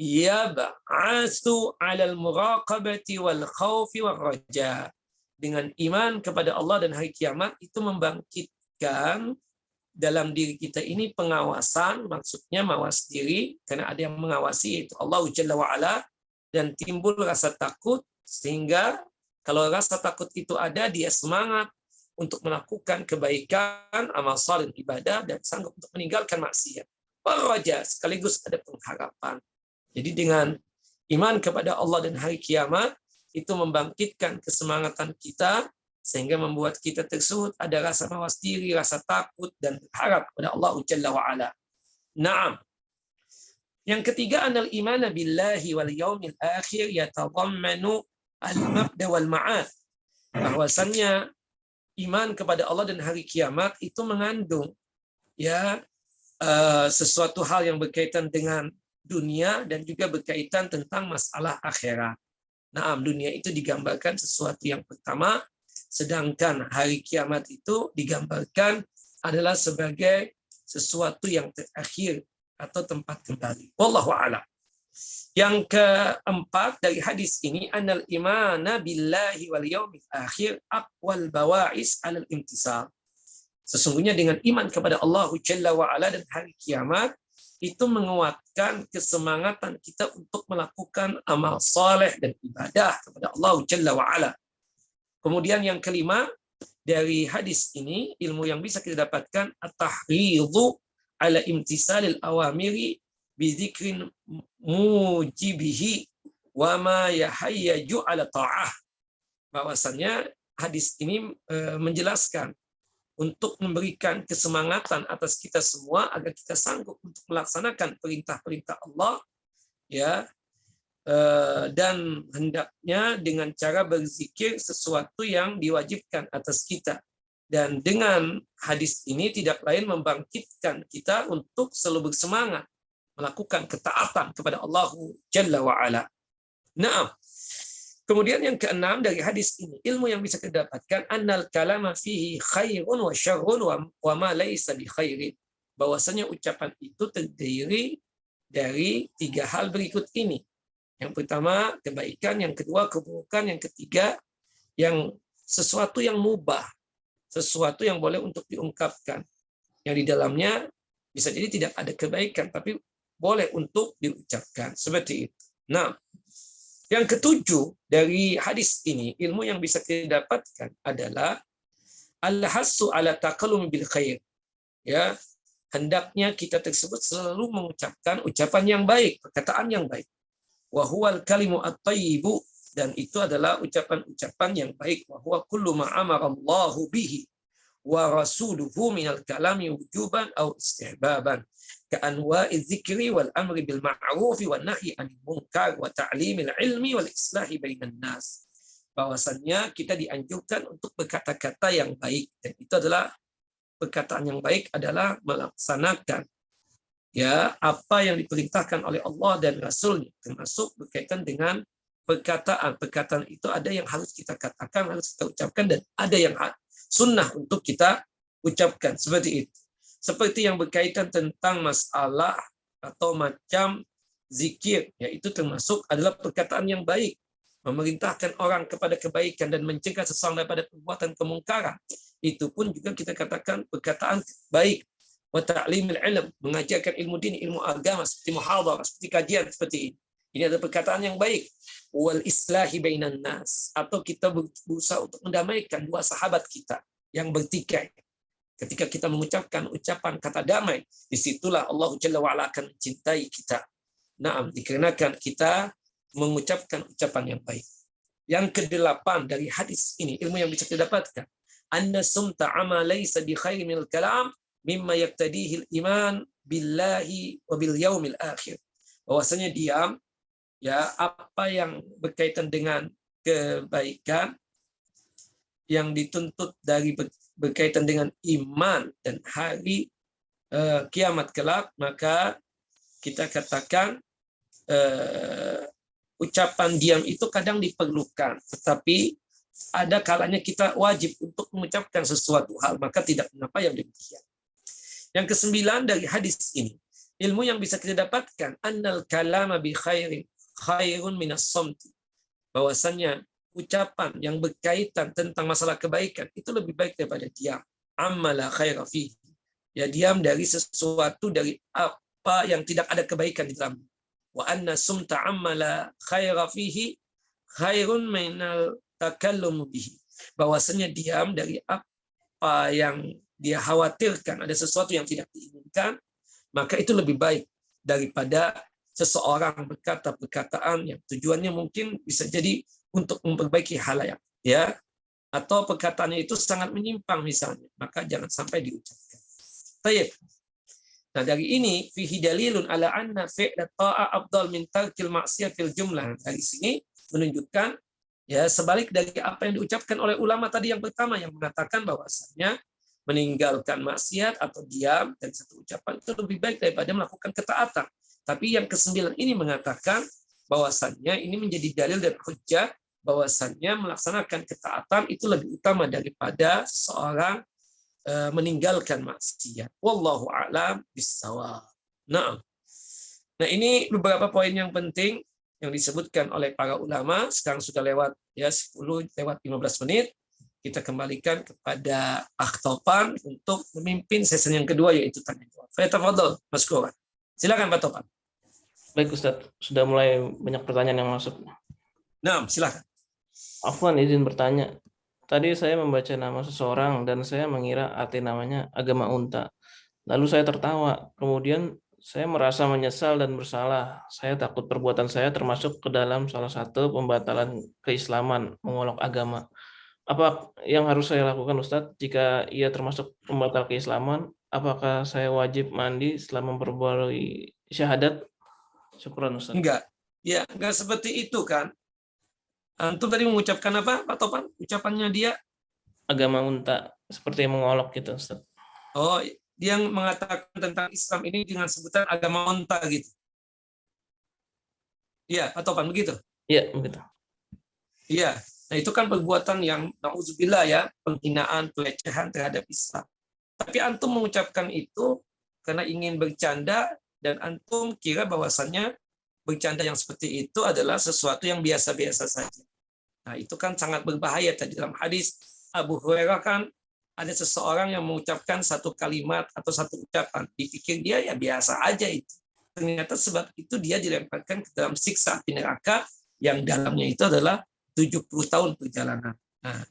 A: yab'atsu 'alal muraqabati wal khaufi war raja. Dengan iman kepada Allah dan hari kiamat itu membangkitkan dalam diri kita ini pengawasan, maksudnya mawas diri karena ada yang mengawasi, yaitu Allah Jalla wa Ala, dan timbul rasa takut, sehingga kalau rasa takut itu ada, dia semangat untuk melakukan kebaikan, amal saleh, ibadah, dan sanggup untuk meninggalkan maksiat. Waraja, sekaligus ada pengharapan. Jadi dengan iman kepada Allah dan hari kiamat, itu membangkitkan kesemangatan kita, sehingga membuat kita tersebut ada rasa mawas diri, rasa takut, dan berharap kepada Allah Jalla wa Ala. Naam. Yang ketiga, annal imana billahi wal yaumil akhir yatadammanu al-mabda wal ma'ad. Bahwasannya iman kepada Allah dan hari kiamat itu mengandung ya sesuatu hal yang berkaitan dengan dunia dan juga berkaitan tentang masalah akhirat. Naam, dunia itu digambarkan sesuatu yang pertama, sedangkan hari kiamat itu digambarkan adalah sebagai sesuatu yang terakhir atau tempat kembali. Wallahu a'lam. Yang keempat dari hadis ini, annal imana billahi wal yaumil akhir aqwal bawa'is 'alal imtisal. Sesungguhnya dengan iman kepada Allah Jalla wa Ala dan hari kiamat itu menguatkan kesemangatan kita untuk melakukan amal saleh dan ibadah kepada Allah Jalla wa Ala. Kemudian yang kelima dari hadis ini, ilmu yang bisa kita dapatkan, at-tahridhu ala imtisalil awamiri bi dzikrin mujibihi wa ma yahayyaju ala ta'ah. Bahwasannya hadis ini menjelaskan untuk memberikan kesemangatan atas kita semua agar kita sanggup untuk melaksanakan perintah-perintah Allah, ya, dan hendaknya dengan cara berzikir sesuatu yang diwajibkan atas kita. Dan dengan hadis ini tidak lain membangkitkan kita untuk selalu bersemangat melakukan ketaatan kepada Allah Jalla wa Ala. Naam. Kemudian yang keenam dari hadis ini, ilmu yang bisa kita dapatkan, annal kalama fihi khairun wa syarrun wa ma laysa bi khairin. Bahwasanya ucapan itu terdiri dari tiga hal berikut ini. Yang pertama kebaikan, yang kedua keburukan, yang ketiga yang sesuatu yang mubah, sesuatu yang boleh untuk diungkapkan, yang di dalamnya bisa jadi tidak ada kebaikan tapi boleh untuk diucapkan, seperti itu. Nah, yang ketujuh dari hadis ini, ilmu yang bisa kita dapatkan adalah al-hassu ala taqallum bil khair. Ya, hendaknya kita tersebut selalu mengucapkan ucapan yang baik, perkataan yang baik. Wa huwal kalimu at-thayyibu, dan itu adalah ucapan-ucapan yang baik. Wa huwa kullu ma amara Allahu bihi wa rasuluhu minal kalami wujuban aw istihbaban ka anwa'i dzikri wal amri bil ma'ruf wan nahyi 'anil munkar wa ta'limil ilmi wal islahi bainan nas. Bahwasannya kita dianjurkan untuk berkata-kata yang baik, dan itu adalah perkataan yang baik adalah melaksanakan ya apa yang diperintahkan oleh Allah dan Rasul-Nya, termasuk berkaitan dengan perkataan. Perkataan itu ada yang harus kita katakan, harus kita ucapkan, dan ada yang sunnah untuk kita ucapkan, seperti itu. Seperti yang berkaitan tentang masalah atau macam zikir, yaitu termasuk adalah perkataan yang baik, memerintahkan orang kepada kebaikan dan mencegah seseorang daripada perbuatan kemungkaran. Itu pun juga kita katakan perkataan baik. Wa ta'limil ilm, mengajarkan ilmu din, ilmu agama, seperti muhadharah, seperti kajian seperti ini. Ini adalah perkataan yang baik. Wal islahi bainan nas, atau kita berusaha untuk mendamaikan dua sahabat kita yang bertikai. Ketika kita mengucapkan ucapan kata damai, disitulah Allah Jalla wa'ala akan mencintai kita. Naam, dikarenakan kita mengucapkan ucapan yang baik. Yang kedelapan dari hadis ini, ilmu yang bisa kita dapatkan, anna sumta ama laysa bi khairil kalam mimma yaqtadihi al-iman billahi wa bil yaumil akhir. Bahwasanya diam, ya, apa yang berkaitan dengan kebaikan yang dituntut dari berkaitan dengan iman dan hari kiamat kelak, maka kita katakan ucapan diam itu kadang diperlukan, tetapi ada kalanya kita wajib untuk mengucapkan sesuatu hal, maka tidak mengapa yang demikian. Yang kesembilan dari hadis ini, ilmu yang bisa kita dapatkan, annal kalama bi khairin khairun minas somti, bahwasannya ucapan yang berkaitan tentang masalah kebaikan itu lebih baik daripada diam. Ammala khaira fihi, ya, diam dari sesuatu, dari apa yang tidak ada kebaikan di dalamnya. Wa anna sumta ammala khaira fihi khairun minal takallum bihi, bahwasanya diam dari apa yang dia khawatirkan, ada sesuatu yang tidak diinginkan, maka itu lebih baik daripada seseorang berkata perkataan yang tujuannya mungkin bisa jadi untuk memperbaiki halayak, ya, atau perkataannya itu sangat menyimpang misalnya, maka jangan sampai diucapkan. Baik. Nah, dari ini fihi dalilun ala anna fi'la ta'a afdal min tarkil ma'siyah fil jumlah. Dari sini menunjukkan, ya, sebalik dari apa yang diucapkan oleh ulama tadi yang pertama, yang mengatakan bahwasanya meninggalkan maksiat atau diam dari satu ucapan itu lebih baik daripada melakukan ketaatan. Tapi yang kesembilan ini mengatakan bahwasannya ini menjadi dalil dan hujjah bahwasannya melaksanakan ketaatan itu lebih utama daripada seseorang meninggalkan maksiat. Wallahu a'lam bissawab. Nah, ini beberapa poin yang penting yang disebutkan oleh para ulama. Sekarang sudah lewat, ya, 10 lewat 15 menit. Kita kembalikan kepada Akh Topan untuk memimpin sesi yang kedua, yaitu tanya jawab. Tafadhol, Mas Kuran. Silakan Pak Topan.
B: Baik Ustadz, sudah mulai banyak pertanyaan yang masuk.
A: Nah, silakan.
B: Afwan, izin bertanya. Tadi saya membaca nama seseorang dan saya mengira arti namanya agama unta. Lalu saya tertawa. Kemudian saya merasa menyesal dan bersalah. Saya takut perbuatan saya termasuk ke dalam salah satu pembatalan keislaman, mengolok agama. Apa yang harus saya lakukan Ustadz jika ia termasuk pembatal keislaman? Apakah saya wajib mandi setelah memperbarui syahadat? Syukran Ustadz.
A: Enggak. Ya, enggak seperti itu kan. Antum tadi mengucapkan apa, Pak Topan? Ucapannya dia
B: agama unta, seperti yang mengolok gitu Ustadz.
A: Oh, dia mengatakan tentang Islam ini dengan sebutan agama unta gitu. Iya, Pak Topan, begitu?
B: Iya, begitu.
A: Iya. Nah, itu kan perbuatan yang na'udzubillah, ya, penghinaan, pelecehan terhadap Islam. Tapi antum mengucapkan itu karena ingin bercanda dan antum kira bahwasannya bercanda yang seperti itu adalah sesuatu yang biasa-biasa saja. Nah, itu kan sangat berbahaya. Tadi dalam hadis Abu Hurairah kan ada seseorang yang mengucapkan satu kalimat atau satu ucapan. Dipikir dia ya biasa aja itu. ternyata sebab itu dia dilemparkan ke dalam siksa api neraka yang dalamnya itu adalah 70 tahun perjalanan. Nah,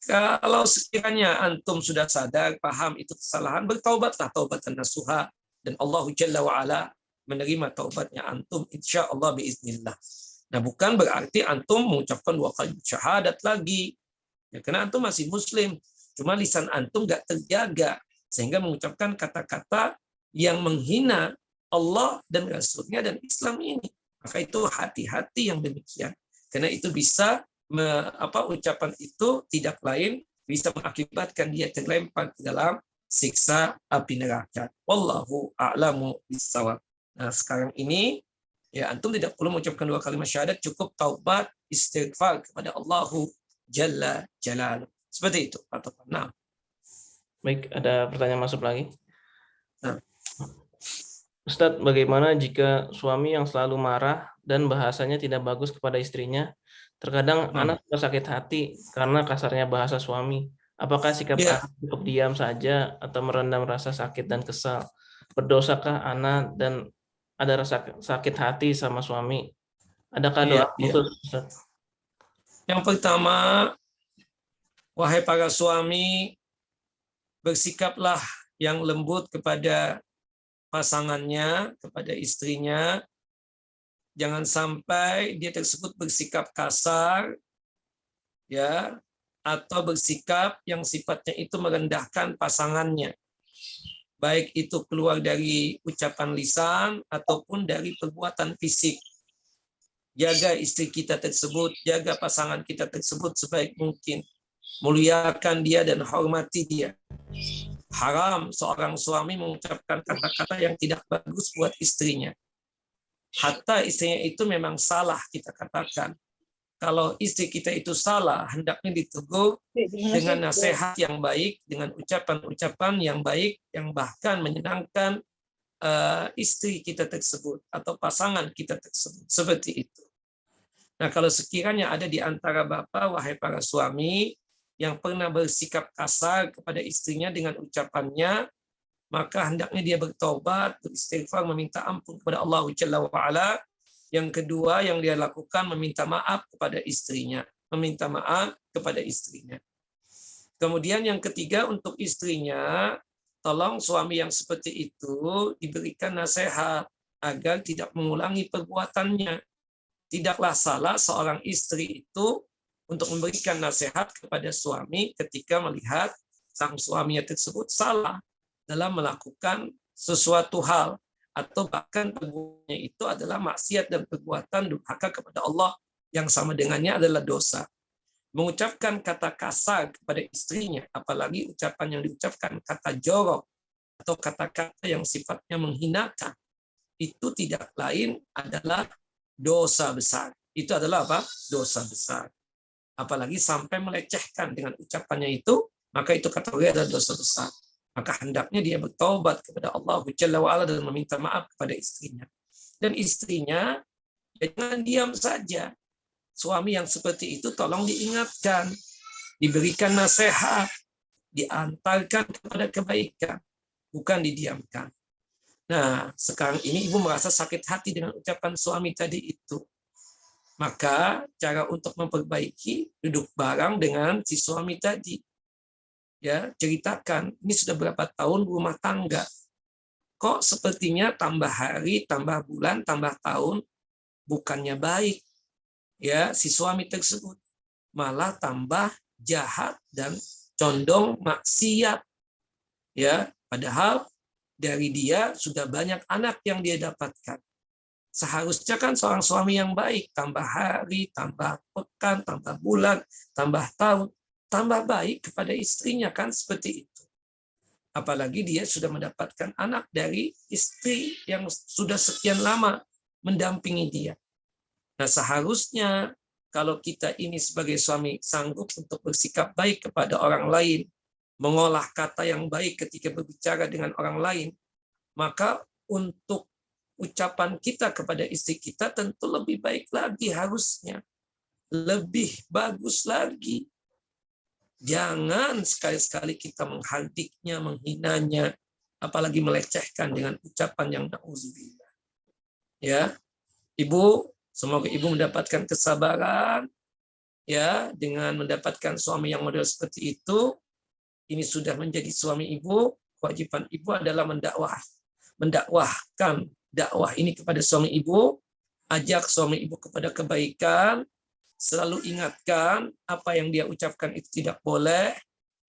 A: kalau sekiranya antum sudah sadar, paham itu kesalahan, bertaubatlah taubatan nasuha, dan Allah Jalla wa'ala menerima taubatnya antum insya Allah biiznillah. Nah, bukan berarti antum mengucapkan 2 kali syahadat lagi. Ya, karena antum masih muslim, cuma lisan antum nggak terjaga sehingga mengucapkan kata-kata yang menghina Allah dan Rasulnya dan Islam ini. Maka itu hati-hati yang demikian. Karena itu bisa ucapan itu tidak lain bisa mengakibatkan dia terlempar ke dalam siksa api neraka. Wallahu a'lamu bissawab. Nah, sekarang ini ya antum tidak perlu mengucapkan 2 kalimat syahadat, cukup taubat istighfar kepada Allahu Jalla Jalaluh. Seperti itu, Pak Topan. Nah.
B: Baik, ada pertanyaan masuk lagi.
A: Nah.
B: Ustadz, bagaimana jika suami yang selalu marah dan bahasanya tidak bagus kepada istrinya? Terkadang anak sakit hati karena kasarnya bahasa suami. Apakah sikap anak cukup diam saja atau merendam rasa sakit dan kesal? Berdosakah anak dan ada rasa sakit hati sama suami? Adakah doa khusus, Ustadz?
A: Yang pertama, wahai para suami, bersikaplah yang lembut kepada pasangannya, kepada istrinya. Jangan sampai dia tersebut bersikap kasar, ya, atau bersikap yang sifatnya itu merendahkan pasangannya. Baik itu keluar dari ucapan lisan ataupun dari perbuatan fisik. Jaga istri kita tersebut, jaga pasangan kita tersebut sebaik mungkin. Muliakan dia dan hormati dia. Haram seorang suami mengucapkan kata-kata yang tidak bagus buat istrinya. Hatta istrinya itu memang salah, kita katakan. Kalau istri kita itu salah, hendaknya ditegur dengan nasihat yang baik, dengan ucapan-ucapan yang baik, yang bahkan menyenangkan istri kita tersebut atau pasangan kita tersebut. Seperti itu. Nah, kalau sekiranya ada di antara bapak, wahai para suami, yang pernah bersikap kasar kepada istrinya dengan ucapannya, maka hendaknya dia bertobat, beristighfar, meminta ampun kepada Allah Jalla wa'ala. Yang kedua yang dia lakukan, meminta maaf kepada istrinya. Meminta maaf kepada istrinya. Kemudian yang ketiga untuk istrinya, tolong suami yang seperti itu diberikan nasihat agar tidak mengulangi perbuatannya. Tidaklah salah seorang istri itu untuk memberikan nasihat kepada suami ketika melihat sang suaminya tersebut salah dalam melakukan sesuatu hal atau bahkan perbuatannya itu adalah maksiat dan perbuatan durhaka kepada Allah yang sama dengannya adalah dosa. Mengucapkan kata kasar kepada istrinya, apalagi ucapan yang diucapkan kata jorok atau kata-kata yang sifatnya menghinakan, itu tidak lain adalah dosa besar. Itu adalah apa? Dosa besar. Apalagi sampai melecehkan dengan ucapannya itu, maka itu kategori adalah dosa besar. Maka hendaknya dia bertaubat kepada Allah Jalla wa'ala dan meminta maaf kepada istrinya. Dan istrinya ya jangan diam saja. Suami yang seperti itu tolong diingatkan, diberikan nasihat, diantarkan kepada kebaikan, bukan didiamkan. Nah, sekarang ini ibu merasa sakit hati dengan ucapan suami tadi itu. Maka cara untuk memperbaiki, duduk bareng dengan si suami tadi. Ya, ceritakan, ini sudah berapa tahun rumah tangga. Kok sepertinya tambah hari, tambah bulan, tambah tahun, bukannya baik. Ya, si suami tersebut malah tambah jahat dan condong maksiat. Ya, padahal dari dia sudah banyak anak yang dia dapatkan. Seharusnya kan seorang suami yang baik, tambah hari, tambah pekan, tambah bulan, tambah tahun, tambah baik kepada istrinya, kan seperti itu. Apalagi dia sudah mendapatkan anak dari istri yang sudah sekian lama mendampingi dia. Nah, seharusnya kalau kita ini sebagai suami sanggup untuk bersikap baik kepada orang lain, mengolah kata yang baik ketika berbicara dengan orang lain, maka untuk ucapan kita kepada istri kita tentu lebih baik lagi harusnya. Lebih bagus lagi. Jangan sekali-sekali kita menghardiknya, menghinanya, apalagi melecehkan dengan ucapan yang na'udzubillah. Ya, ibu, semoga ibu mendapatkan kesabaran ya dengan mendapatkan suami yang model seperti itu. Ini sudah menjadi suami ibu, kewajiban ibu adalah mendakwahkan dakwah ini kepada suami ibu, ajak suami ibu kepada kebaikan, selalu ingatkan apa yang dia ucapkan itu tidak boleh,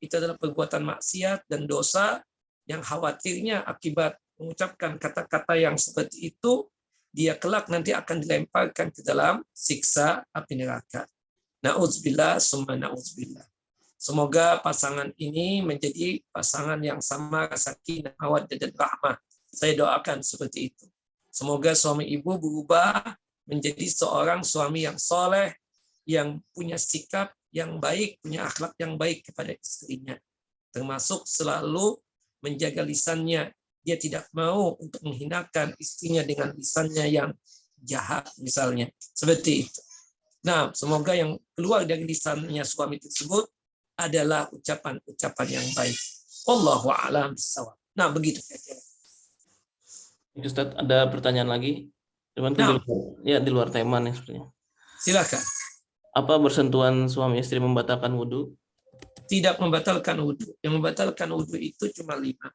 A: itu adalah perbuatan maksiat dan dosa yang khawatirnya akibat mengucapkan kata-kata yang seperti itu, dia kelak nanti akan dilemparkan ke dalam siksa api neraka. Na'udzubillah, summa na'udzubillah. Semoga pasangan ini menjadi pasangan yang sama sakinah, mawaddah dan rahmah. Saya doakan seperti itu. Semoga suami ibu berubah menjadi seorang suami yang soleh, yang punya sikap yang baik, punya akhlak yang baik kepada istrinya. Termasuk selalu menjaga lisannya. Dia tidak mau untuk menghinakan istrinya dengan lisannya yang jahat misalnya. Seperti itu. Nah, semoga yang keluar dari lisannya suami tersebut adalah ucapan-ucapan yang baik. Wallahu a'lam bishawab. Nah, begitu saja.
B: Ustaz, ada pertanyaan lagi? Cuman itu di luar tema nih sebenarnya.
A: Silakan.
B: Apa bersentuhan suami istri membatalkan wudhu?
A: Tidak membatalkan wudhu. Yang membatalkan wudhu itu cuma 5.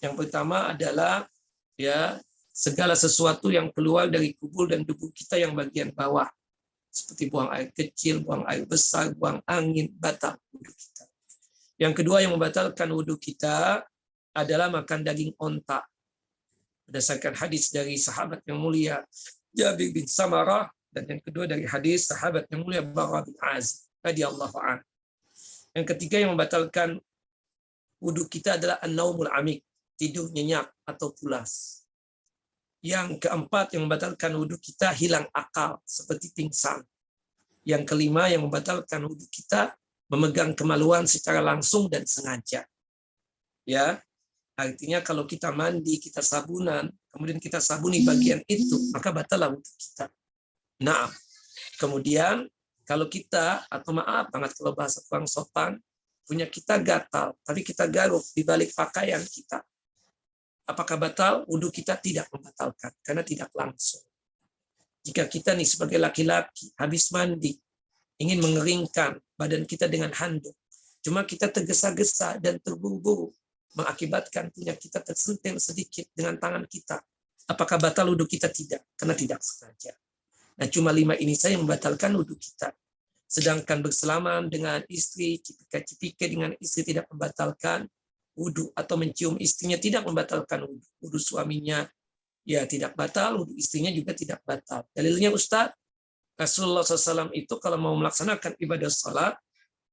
A: Yang pertama adalah ya segala sesuatu yang keluar dari kubul dan tubuh kita yang bagian bawah. Seperti buang air kecil, buang air besar, buang angin, batal wudhu kita. Yang kedua yang membatalkan wudhu kita adalah makan daging onta. Berdasarkan hadis dari sahabat yang mulia Jabir bin Samarah, dan yang kedua dari hadis sahabat yang mulia Bara bin Azib radhiyallahu anhu. Yang ketiga yang membatalkan wudhu kita adalah an-naumul amik, tidur nyenyak atau pulas. Yang keempat yang membatalkan wudhu kita hilang akal seperti pingsan. Yang kelima yang membatalkan wudhu kita memegang kemaluan secara langsung dan sengaja. Ya, artinya kalau kita mandi, kita sabunan, kemudian kita sabuni bagian itu, maka batallah wudhu kita. Nah, kemudian kalau kita, atau maaf banget kalau bahasa kurang sopan, punya kita gatal, tapi kita garuk di balik pakaian kita. Apakah batal? Wudhu kita tidak membatalkan, karena tidak langsung. Jika kita nih sebagai laki-laki, habis mandi, ingin mengeringkan badan kita dengan handuk, cuma kita tergesa-gesa dan terburu-buru, mengakibatkan punya kita tersentil sedikit dengan tangan kita. Apakah batal wudhu kita? Tidak, karena tidak sengaja. Nah, cuma 5 ini saja yang membatalkan wudhu kita. Sedangkan berselaman dengan istri, cipika-cipika dengan istri tidak membatalkan wudhu, atau mencium istrinya tidak membatalkan wudhu. Wudhu suaminya ya tidak batal, wudhu istrinya juga tidak batal. Dalilnya Ustaz, Rasulullah SAW itu kalau mau melaksanakan ibadah salat,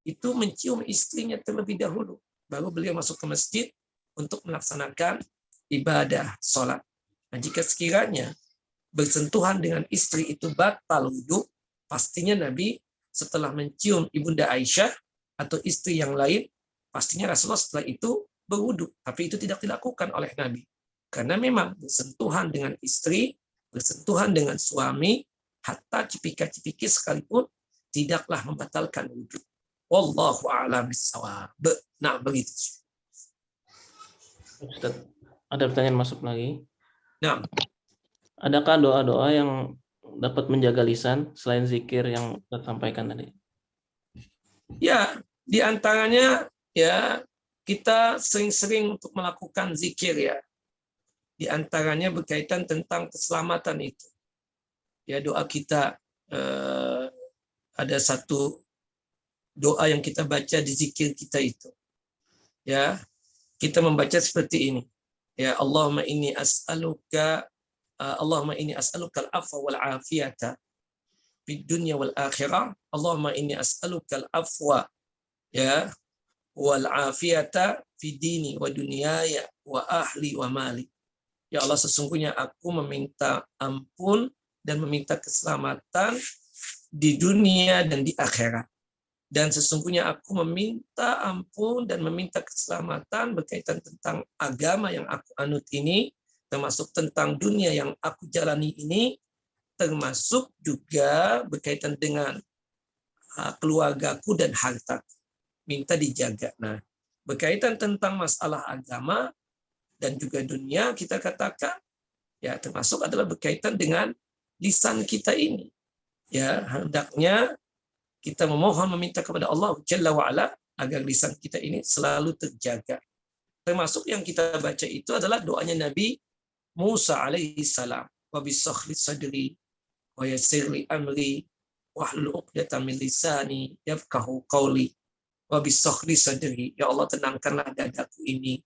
A: itu mencium istrinya terlebih dahulu. Baru beliau masuk ke masjid untuk melaksanakan ibadah salat. Nah, jika sekiranya bersentuhan dengan istri itu batal wudhu, pastinya Nabi setelah mencium Ibunda Aisyah atau istri yang lain, pastinya Rasulullah setelah itu berwudhu. Tapi itu tidak dilakukan oleh Nabi. Karena memang bersentuhan dengan istri, bersentuhan dengan suami, hatta cipika-cipiki sekalipun, tidaklah membatalkan wudhu. Wallahu a'lam bishawab. Nah, begitu.
B: Ustaz, ada pertanyaan masuk lagi.
A: Nah,
B: adakah doa-doa yang dapat menjaga lisan selain zikir yang kita sampaikan tadi?
A: Ya, di antaranya ya kita sering-sering untuk melakukan zikir ya. Di antaranya berkaitan tentang keselamatan itu. Ya, doa kita ada satu doa yang kita baca di zikir kita itu. Ya, kita membaca seperti ini. Ya, Allahumma inni as'aluka al-afwa wal afiyata fid dunya wal akhirah. Allahumma inni as'aluka al-afwa ya wal afiyata fid dini wa dunyaya wa ahli wa mali. Ya Allah, sesungguhnya aku meminta ampun dan meminta keselamatan di dunia dan di akhirat. Dan sesungguhnya aku meminta ampun dan meminta keselamatan berkaitan tentang agama yang aku anut ini, termasuk tentang dunia yang aku jalani ini, termasuk juga berkaitan dengan keluargaku dan hartaku. Minta dijaga. Nah, berkaitan tentang masalah agama dan juga dunia, kita katakan, Ya, termasuk adalah berkaitan dengan lisan kita ini. Ya, hendaknya kita memohon meminta kepada Allah Jalla wa Ala agar lisan kita ini selalu terjaga. Termasuk yang kita baca itu adalah doanya Nabi Musa alaihi salam. Wa bisakhli sadri wa yassir li amri wahlul 'uqdatam min lisani yafqahu qawli. Wa bisakhli sadri, ya Allah tenangkanlah dadaku ini,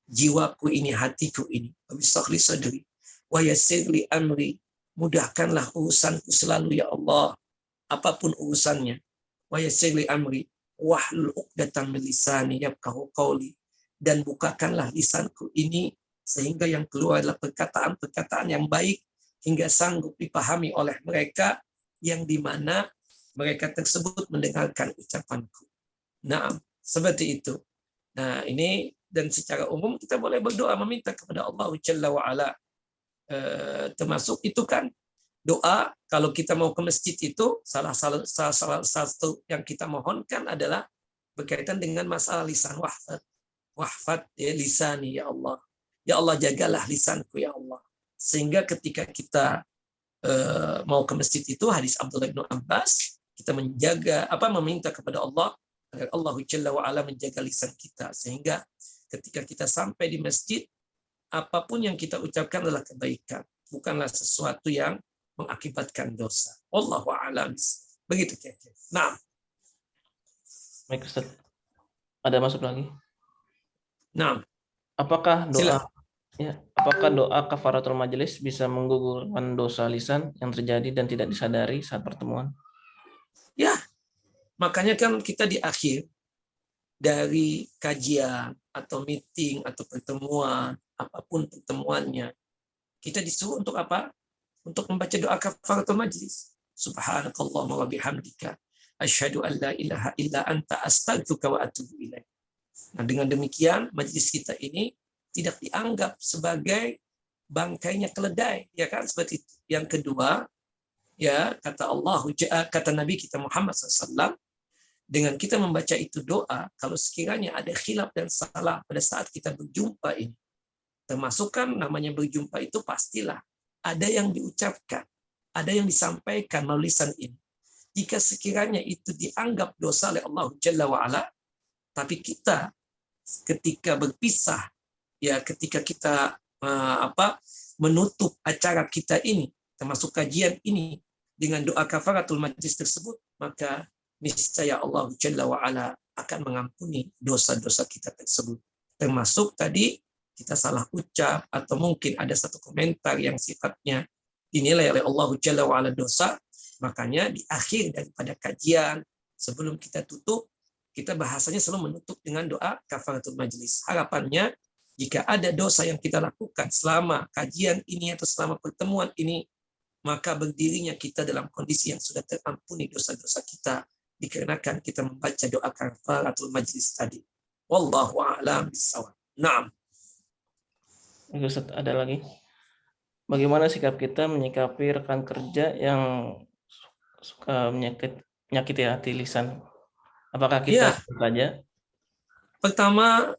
A: jiwaku ini, hatiku ini. Wa bisakhli sadri wa yassir li amri, mudahkanlah urusanku selalu ya Allah, apapun urusannya. Wa yassir li amri wahlul 'uqdatam min lisani yafqahu qawli, dan bukakanlah lisanku ini sehingga yang keluar adalah perkataan-perkataan yang baik hingga sanggup dipahami oleh mereka yang dimana mereka tersebut mendengarkan ucapanku. Nah, seperti itu. Nah, ini dan secara umum kita boleh berdoa meminta kepada Allah Jalla wa Ala. Termasuk itu kan doa kalau kita mau ke masjid itu salah satu yang kita mohonkan adalah berkaitan dengan masalah lisan wahfad ya lisani ya Allah. Ya Allah jagalah lisanku ya Allah. Sehingga ketika kita mau ke masjid itu hadis Abdullah bin Abbas, kita meminta kepada Allah agar Allah Jalla wa Ala menjaga lisan kita sehingga ketika kita sampai di masjid apapun yang kita ucapkan adalah kebaikan, bukanlah sesuatu yang mengakibatkan dosa. Wallahu a'lam. Begitu kira-kira. Nah.
B: Baik Ustaz. Ada masuk lagi?
A: Nah.
B: Apakah doa
A: Sila.
B: Apakah doa kafaratul majelis bisa menggugurkan dosa lisan yang terjadi dan tidak disadari saat pertemuan?
A: Ya, makanya kan kita di akhir dari kajian atau meeting atau pertemuan, apapun pertemuannya, kita disuruh untuk apa? Untuk membaca doa kafaratul majelis. Subhanakallahumma wa bihamdika asyhadu an la ilaha illa anta astaghfiruka wa atubu ilaik. Nah, dengan demikian majelis kita ini tidak dianggap sebagai bangkainya keledai, ya kan, seperti itu. Yang kedua, ya kata Nabi kita Muhammad SAW, dengan kita membaca itu doa, kalau sekiranya ada khilaf dan salah pada saat kita berjumpa ini, termasuk kan namanya berjumpa itu pastilah ada yang diucapkan, ada yang disampaikan melalui lisan ini. Jika sekiranya itu dianggap dosa oleh Allah Jalla wa Ala, tapi kita ketika berpisah, ya ketika kita menutup acara kita ini, termasuk kajian ini dengan doa kafaratul majlis tersebut, maka niscaya Allah Jalla wa Ala akan mengampuni dosa-dosa kita tersebut. Termasuk tadi kita salah ucap atau mungkin ada satu komentar yang sifatnya dinilai oleh Allah Jalla wa Ala dosa, makanya di akhir daripada kajian sebelum kita tutup, kita bahasanya selalu menutup dengan doa kafaratul majlis. Harapannya jika ada dosa yang kita lakukan selama kajian ini atau selama pertemuan ini, maka berdirinya kita dalam kondisi yang sudah terampuni dosa-dosa kita dikarenakan kita membaca doa kafaratul majlis tadi. Wallahu a'lam bishawab. Naam.
B: Ustaz, ada lagi. Bagaimana sikap kita menyikapi rekan kerja yang suka menyakiti hati lisan? Apakah kita saja?
A: Pertama,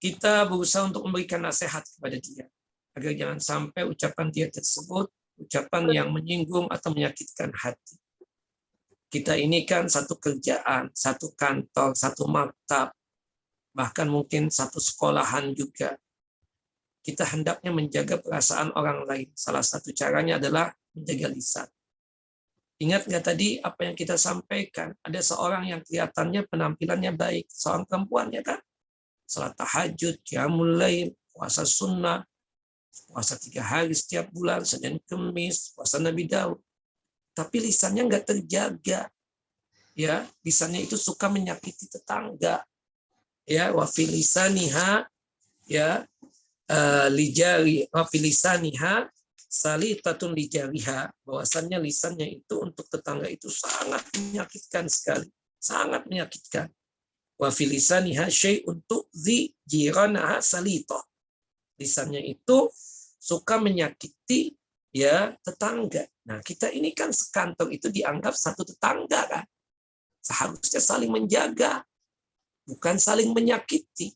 A: kita berusaha untuk memberikan nasihat kepada dia agar jangan sampai ucapan dia tersebut ucapan yang menyinggung atau menyakitkan hati. Kita ini kan satu kerjaan, satu kantor, satu maktab, bahkan mungkin satu sekolahan juga. Kita hendaknya menjaga perasaan orang lain. Salah satu caranya adalah menjaga lisan. Ingat nggak tadi apa yang kita sampaikan? Ada seorang yang kelihatannya penampilannya baik, seorang perempuan ya kan? Salat tahajud, qiyamul lail, puasa sunnah, puasa 3 hari setiap bulan, Senin Kemis, puasa Nabi Daud. Tapi lisannya nggak terjaga. Ya, lisannya itu suka menyakiti tetangga. Ya, wa fi lisaniha ya lijari wa fi lisaniha salitatun lijariha, bahwasannya lisannya itu untuk tetangga itu sangat menyakitkan sekali, sangat menyakitkan. Wa fi lisaniha syai'un tu'dzi jiranaha salita. Lisannya itu suka menyakiti ya tetangga. Nah, kita ini kan sekantor itu dianggap satu tetangga kan. Seharusnya saling menjaga, bukan saling menyakiti.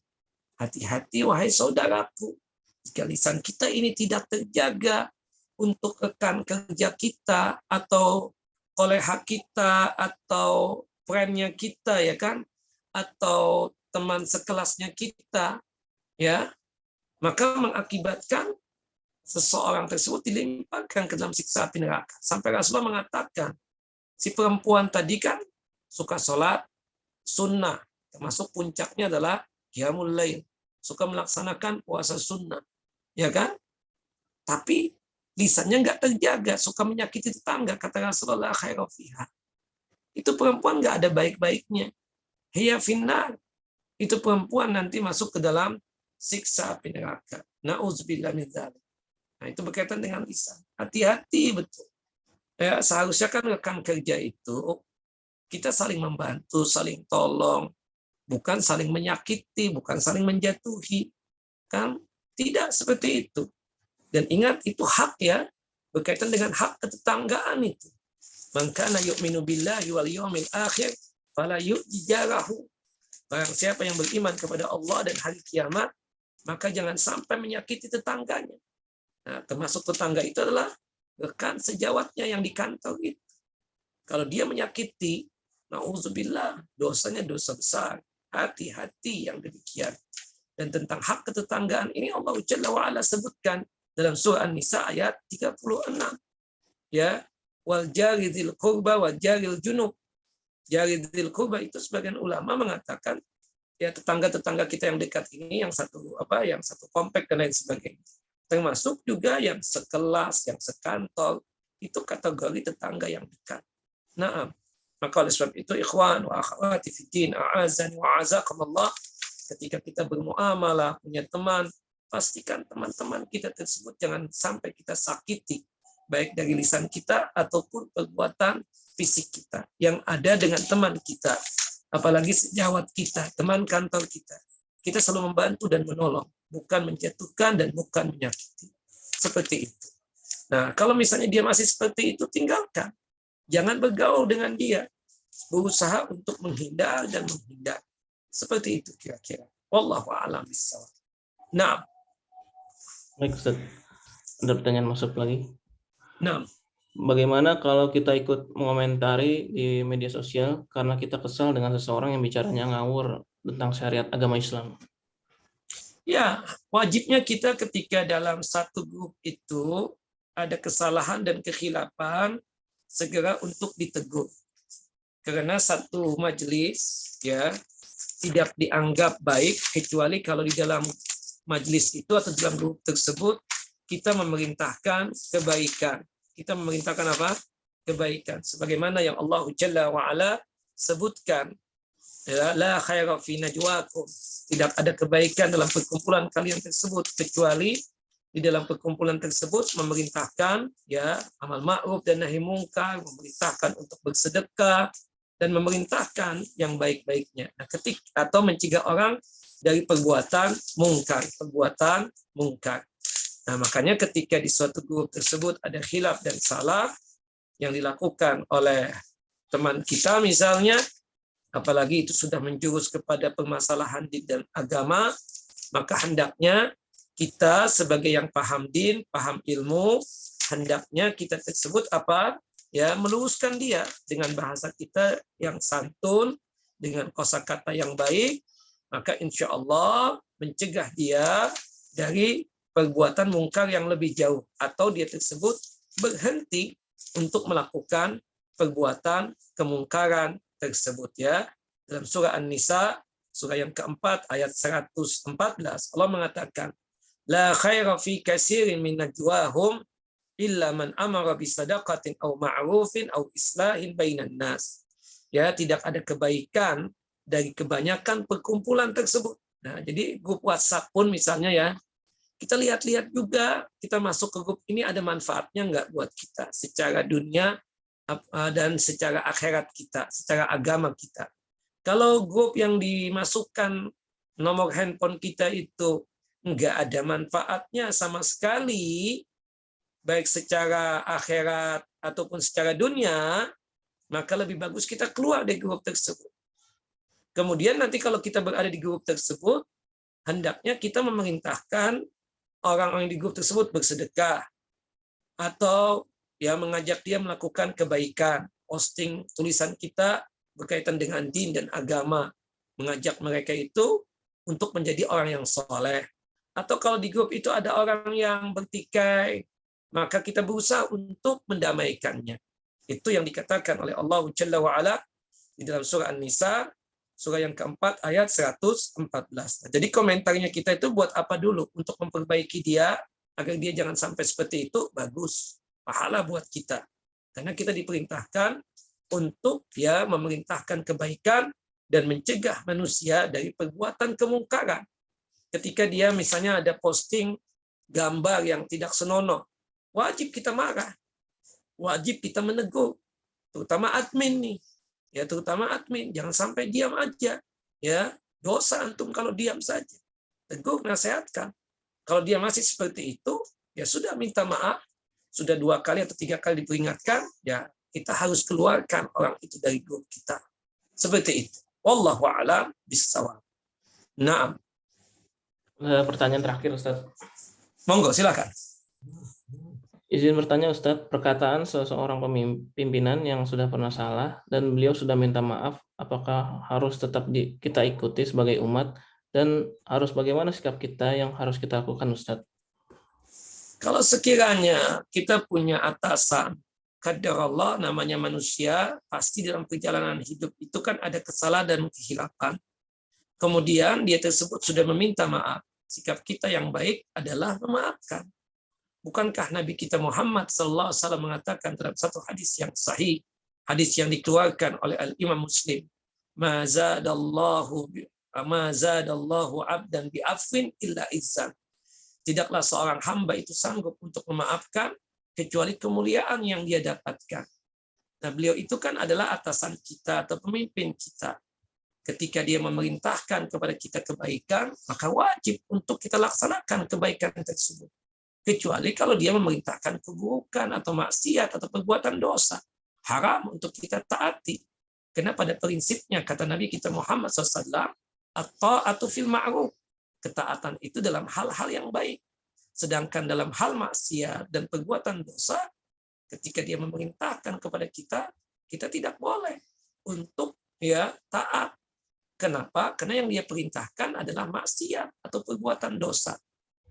A: Hati-hati wahai saudaraku. Jika lisan kita ini tidak terjaga untuk rekan kerja kita atau kolega kita atau friend-nya kita, ya kan, atau teman sekelasnya kita, ya, maka mengakibatkan seseorang tersebut dilemparkan ke dalam siksa api neraka. Sampai Rasulullah mengatakan, si perempuan tadi kan suka sholat sunnah, termasuk puncaknya adalah qiyamul lail, suka melaksanakan puasa sunnah, ya kan? Tapi lisannya nggak terjaga, suka menyakiti tetangga, kata Rasulullah khairu fiha. Itu perempuan nggak ada baik-baiknya. Hiya finnar. Itu perempuan nanti masuk ke dalam siksa api neraka. Na'udzubillah min dzalik. Nah, itu berkaitan dengan lisan. Hati-hati betul. Ya, seharusnya kan rekan kerja itu kita saling membantu, saling tolong, bukan saling menyakiti, bukan saling menjatuhi. Kan tidak seperti itu. Dan ingat, itu hak, ya, berkaitan dengan hak ketetanggaan itu. Man kana yu'minu billahi wal yawmil akhir fala yu'ji jarahu. Barang siapa yang beriman kepada Allah dan hari kiamat, maka jangan sampai menyakiti tetangganya. Nah, termasuk tetangga itu adalah rekan sejawatnya yang di kantor itu. Kalau dia menyakiti, na'udzubillah, dosanya dosa besar. Hati-hati yang demikian. Dan tentang hak ketetanggaan ini Allah Jalla wa'ala sebutkan dalam surah An-Nisa ayat 36. Ya, wal jari dzil qurba wal jaril junub. Jari dzil qurba itu sebagian ulama mengatakan, ya, tetangga-tetangga kita yang dekat ini, yang satu komplek dan lain sebagainya. Termasuk juga yang sekelas, yang sekantor, itu kategori tetangga yang dekat. Nah, maka oleh sebab itu, ikhwan wa akhwati fiddin, a'azani wa a'azakumullah, ketika kita bermuamalah, punya teman, pastikan teman-teman kita tersebut jangan sampai kita sakiti, baik dari lisan kita ataupun perbuatan fisik kita yang ada dengan teman kita, apalagi sejawat kita, teman kantor kita. Kita selalu membantu dan menolong, bukan menjatuhkan dan bukan menyakiti. Seperti itu. Nah, kalau misalnya dia masih seperti itu, tinggalkan. Jangan bergaul dengan dia. Berusaha untuk menghindar dan menghindar. Seperti itu kira-kira. Wallahu a'lam bishawab. Nah.
B: Baik, Ustaz. Ada pertanyaan masuk lagi.
A: Nah.
B: Bagaimana kalau kita ikut mengomentari di media sosial karena kita kesal dengan seseorang yang bicaranya ngawur tentang syariat agama Islam?
A: Ya, wajibnya kita ketika dalam satu grup itu ada kesalahan dan kekhilafan, segera untuk ditegur. Karena satu majelis, ya, tidak dianggap baik kecuali kalau di dalam majelis itu atau dalam grup tersebut kita memerintahkan kebaikan. Kita memerintahkan apa? Kebaikan. Sebagaimana yang Allah Jalla wa'ala sebutkan, la khaira fi najwakum, tidak ada kebaikan dalam perkumpulan kalian tersebut kecuali di dalam perkumpulan tersebut memerintahkan, ya, amal ma'ruf dan nahi mungkar, memerintahkan untuk bersedekah dan memerintahkan yang baik-baiknya. Nah, atau mencegah orang dari perbuatan mungkar. Nah, makanya ketika di suatu grup tersebut ada khilaf dan salah yang dilakukan oleh teman kita misalnya, apalagi itu sudah menjurus kepada permasalahan din dan agama, maka hendaknya kita sebagai yang paham din, paham ilmu, hendaknya kita tersebut apa? Ya, meluruskan dia dengan bahasa kita yang santun, dengan kosakata yang baik, maka insya Allah mencegah dia dari perbuatan mungkar yang lebih jauh, atau dia tersebut berhenti untuk melakukan perbuatan kemungkaran tersebut, ya. Dalam surah An-Nisa, surah yang keempat, ayat 114, Allah mengatakan, la khaira fi katsirin min najwahum illa man amara bisadaqatin aw ma'rufin aw islahin bainan nas. Ya, tidak ada kebaikan dari kebanyakan perkumpulan tersebut. Nah, jadi grup WhatsApp pun misalnya, ya, kita lihat-lihat juga, kita masuk ke grup ini ada manfaatnya nggak buat kita secara dunia dan secara akhirat kita, secara agama kita. Kalau grup yang dimasukkan nomor handphone kita itu nggak ada manfaatnya sama sekali, baik secara akhirat ataupun secara dunia, maka lebih bagus kita keluar dari grup tersebut. Kemudian nanti kalau kita berada di grup tersebut, hendaknya kita memerintahkan orang-orang di grup tersebut bersedekah, atau ya mengajak dia melakukan kebaikan, posting tulisan kita berkaitan dengan din dan agama, mengajak mereka itu untuk menjadi orang yang soleh. Atau kalau di grup itu ada orang yang bertikai, maka kita berusaha untuk mendamaikannya. Itu yang dikatakan oleh Allah Jalla wa'ala di dalam surah An-Nisa, surah yang keempat ayat 114. Jadi komentarnya kita itu buat apa dulu? Untuk memperbaiki dia, agar dia jangan sampai seperti itu, bagus. Pahala buat kita. Karena kita diperintahkan untuk ya memerintahkan kebaikan dan mencegah manusia dari perbuatan kemungkaran. Ketika dia misalnya ada posting gambar yang tidak senonoh, wajib kita marah, wajib kita menegur, terutama admin nih, ya terutama admin, jangan sampai diam aja, ya dosa antum kalau diam saja, tegur, nasihatkan. Kalau dia masih seperti itu, ya sudah minta maaf, sudah 2 kali atau 3 kali diperingatkan, ya kita harus keluarkan orang itu dari grup kita, seperti itu. Wallahu a'lam bishawab. Naam.
B: Pertanyaan terakhir, Ustaz.
A: Monggo, silakan.
B: Izin bertanya, Ustaz, perkataan seseorang pimpinan yang sudah pernah salah dan beliau sudah minta maaf, apakah harus tetap kita ikuti sebagai umat, dan harus bagaimana sikap kita yang harus kita lakukan, Ustaz?
A: Kalau sekiranya kita punya atasan, qadar Allah, namanya manusia, pasti dalam perjalanan hidup itu kan ada kesalahan dan kehilapan. Kemudian dia tersebut sudah meminta maaf. Sikap kita yang baik adalah memaafkan. Bukankah Nabi kita Muhammad SAW mengatakan dalam satu hadis yang sahih, hadis yang dikeluarkan oleh Al-Imam Muslim, ma zadallahu abdan bi'afwin illa izzan. Tidaklah seorang hamba itu sanggup untuk memaafkan kecuali kemuliaan yang dia dapatkan. Nah, beliau itu kan adalah atasan kita atau pemimpin kita. Ketika dia memerintahkan kepada kita kebaikan, maka wajib untuk kita laksanakan kebaikan tersebut. Kecuali kalau dia memerintahkan keburukan atau maksiat atau perbuatan dosa. Haram untuk kita taati. Karena pada prinsipnya, kata Nabi kita Muhammad SAW, at-ta'atu fil ma'ruf. Ketaatan itu dalam hal-hal yang baik. Sedangkan dalam hal maksiat dan perbuatan dosa, ketika dia memerintahkan kepada kita, kita tidak boleh untuk ya taat. Kenapa? Karena yang dia perintahkan adalah maksiat atau perbuatan dosa.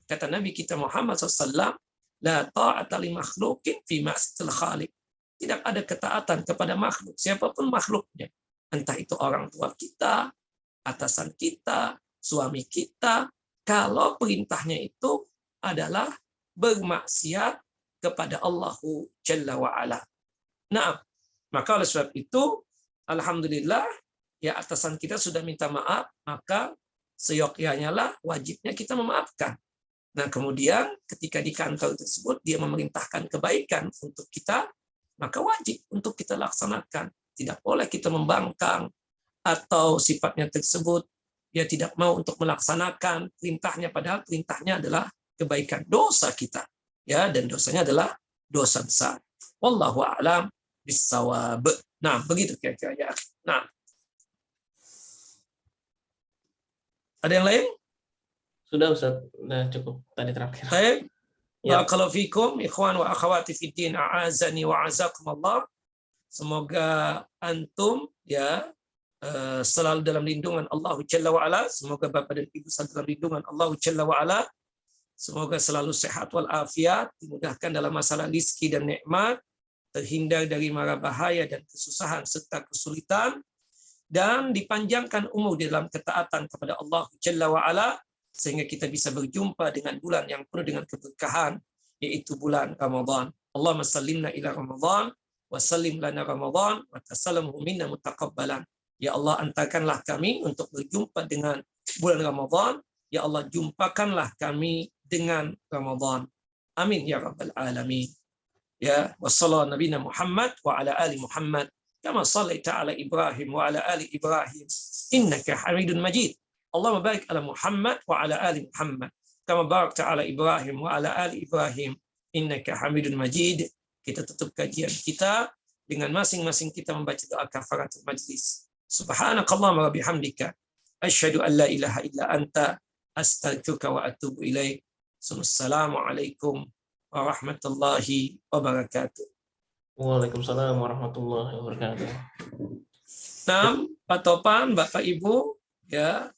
A: Kata Nabi kita Muhammad SAW, la ta'ata li makhlukin fi ma'siyatil khaliq. Tidak ada ketaatan kepada makhluk, siapapun makhluknya. Entah itu orang tua kita, atasan kita, suami kita, kalau perintahnya itu adalah bermaksiat kepada Allahu Jalla wa'ala. Nah, maka oleh sebab itu, alhamdulillah, ya atasan kita sudah minta maaf, maka seyogyanya lah wajibnya kita memaafkan. Nah, kemudian ketika di kantor tersebut dia memerintahkan kebaikan untuk kita, maka wajib untuk kita laksanakan. Tidak boleh kita membangkang atau sifatnya tersebut dia tidak mau untuk melaksanakan perintahnya, padahal perintahnya adalah kebaikan. Dosa kita, ya, dan dosanya adalah dosa besar. Wallahu a'lam bissawab. Nah, begitu kira-kira ya. Nah, ada yang lain?
B: Sudah, Ustaz. Sudah cukup tadi terakhir.
A: Baik.
B: Ya.
A: Barakallahu fikum, ikhwan wa akhwati fid din, a'azani wa azakumullah. Semoga antum ya selalu dalam lindungan Allah Jalla wa Ala. Semoga Bapak dan Ibu selalu dalam lindungan Allah Jalla wa Ala. Semoga selalu sehat walafiat, dimudahkan dalam masalah rizki dan nikmat, terhindar dari mara bahaya dan kesusahan serta kesulitan, dan dipanjangkan umur dalam ketaatan kepada Allah Jalla wa Ala, sehingga kita bisa berjumpa dengan bulan yang penuh dengan keberkahan, yaitu bulan Ramadan. Allahumma sallimna ila Ramadan, wa sallim lana Ramadan, wa tasallamhu minna mutaqabbalan. Ya Allah, antarkanlah kami untuk berjumpa dengan bulan Ramadan. Ya Allah, jumpakanlah kami dengan Ramadan. Amin ya rabbal alamin. Ya, wassallallahu nabiyina Muhammad wa ala ali Muhammad kama sallaita ala Ibrahim wa ala ali Ibrahim innaka Hamidun Majid. Allahumma barik ala Muhammad wa ala ali Muhammad kama barakta ala Ibrahim wa ala ali Ibrahim innaka Hamidun Majid. Kita tutup kajian kita dengan masing-masing kita membaca doa kafaratul majlis. Subhanakallahumma wa bihamdika asyhadu an la ilaha illa anta astaghfiruka wa atubu ilaik. Assalamualaikum warahmatullahi wabarakatuh.
B: Waalaikumsalam warahmatullahi wabarakatuh.
A: Nah, Pak Topan, Bapak Ibu, ya,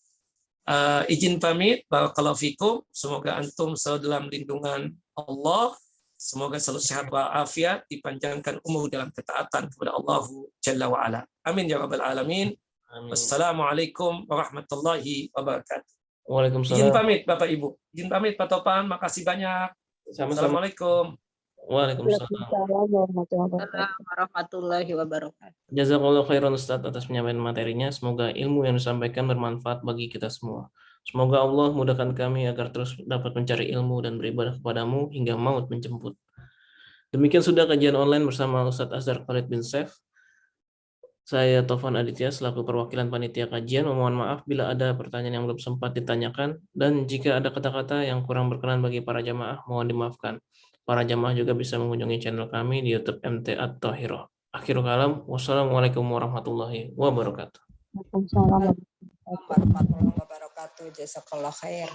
A: izin pamit. Barakallahu fikum. Semoga antum selalu dalam lindungan Allah. Semoga selalu sehat walafiat, dipanjangkan umur dalam ketaatan kepada Allah Jalla wa Ala. Amin ya rabbal alamin.
B: Amin.
A: Wassalamualaikum warahmatullahi wabarakatuh. Izin
B: Waalaikumsalam.
A: pamit Bapak Ibu. Izin pamit Pak Topan. Makasih banyak.
B: Sama-sama.
A: Assalamualaikum.
B: Waalaikumsalam.
C: Warahmatullahi wabarakatuh.
B: Jazakallahu khairan Ustaz atas penyampaian materinya. Semoga ilmu yang disampaikan bermanfaat bagi kita semua. Semoga Allah mudahkan kami agar terus dapat mencari ilmu dan beribadah kepadamu hingga maut menjemput. Demikian sudah kajian online bersama Ustaz Azhar Khalid bin Saif. Saya Taufan Aditya selaku perwakilan panitia kajian. Mohon maaf bila ada pertanyaan yang belum sempat ditanyakan, dan jika ada kata-kata yang kurang berkenan bagi para jamaah, mohon dimaafkan. Para jamaah juga bisa mengunjungi channel kami di YouTube MT At-Tahirah. Akhirul kalam, wassalamualaikum warahmatullahi wabarakatuh.
C: Waalaikumsalam warahmatullahi wabarakatuh. Jazakallah khair.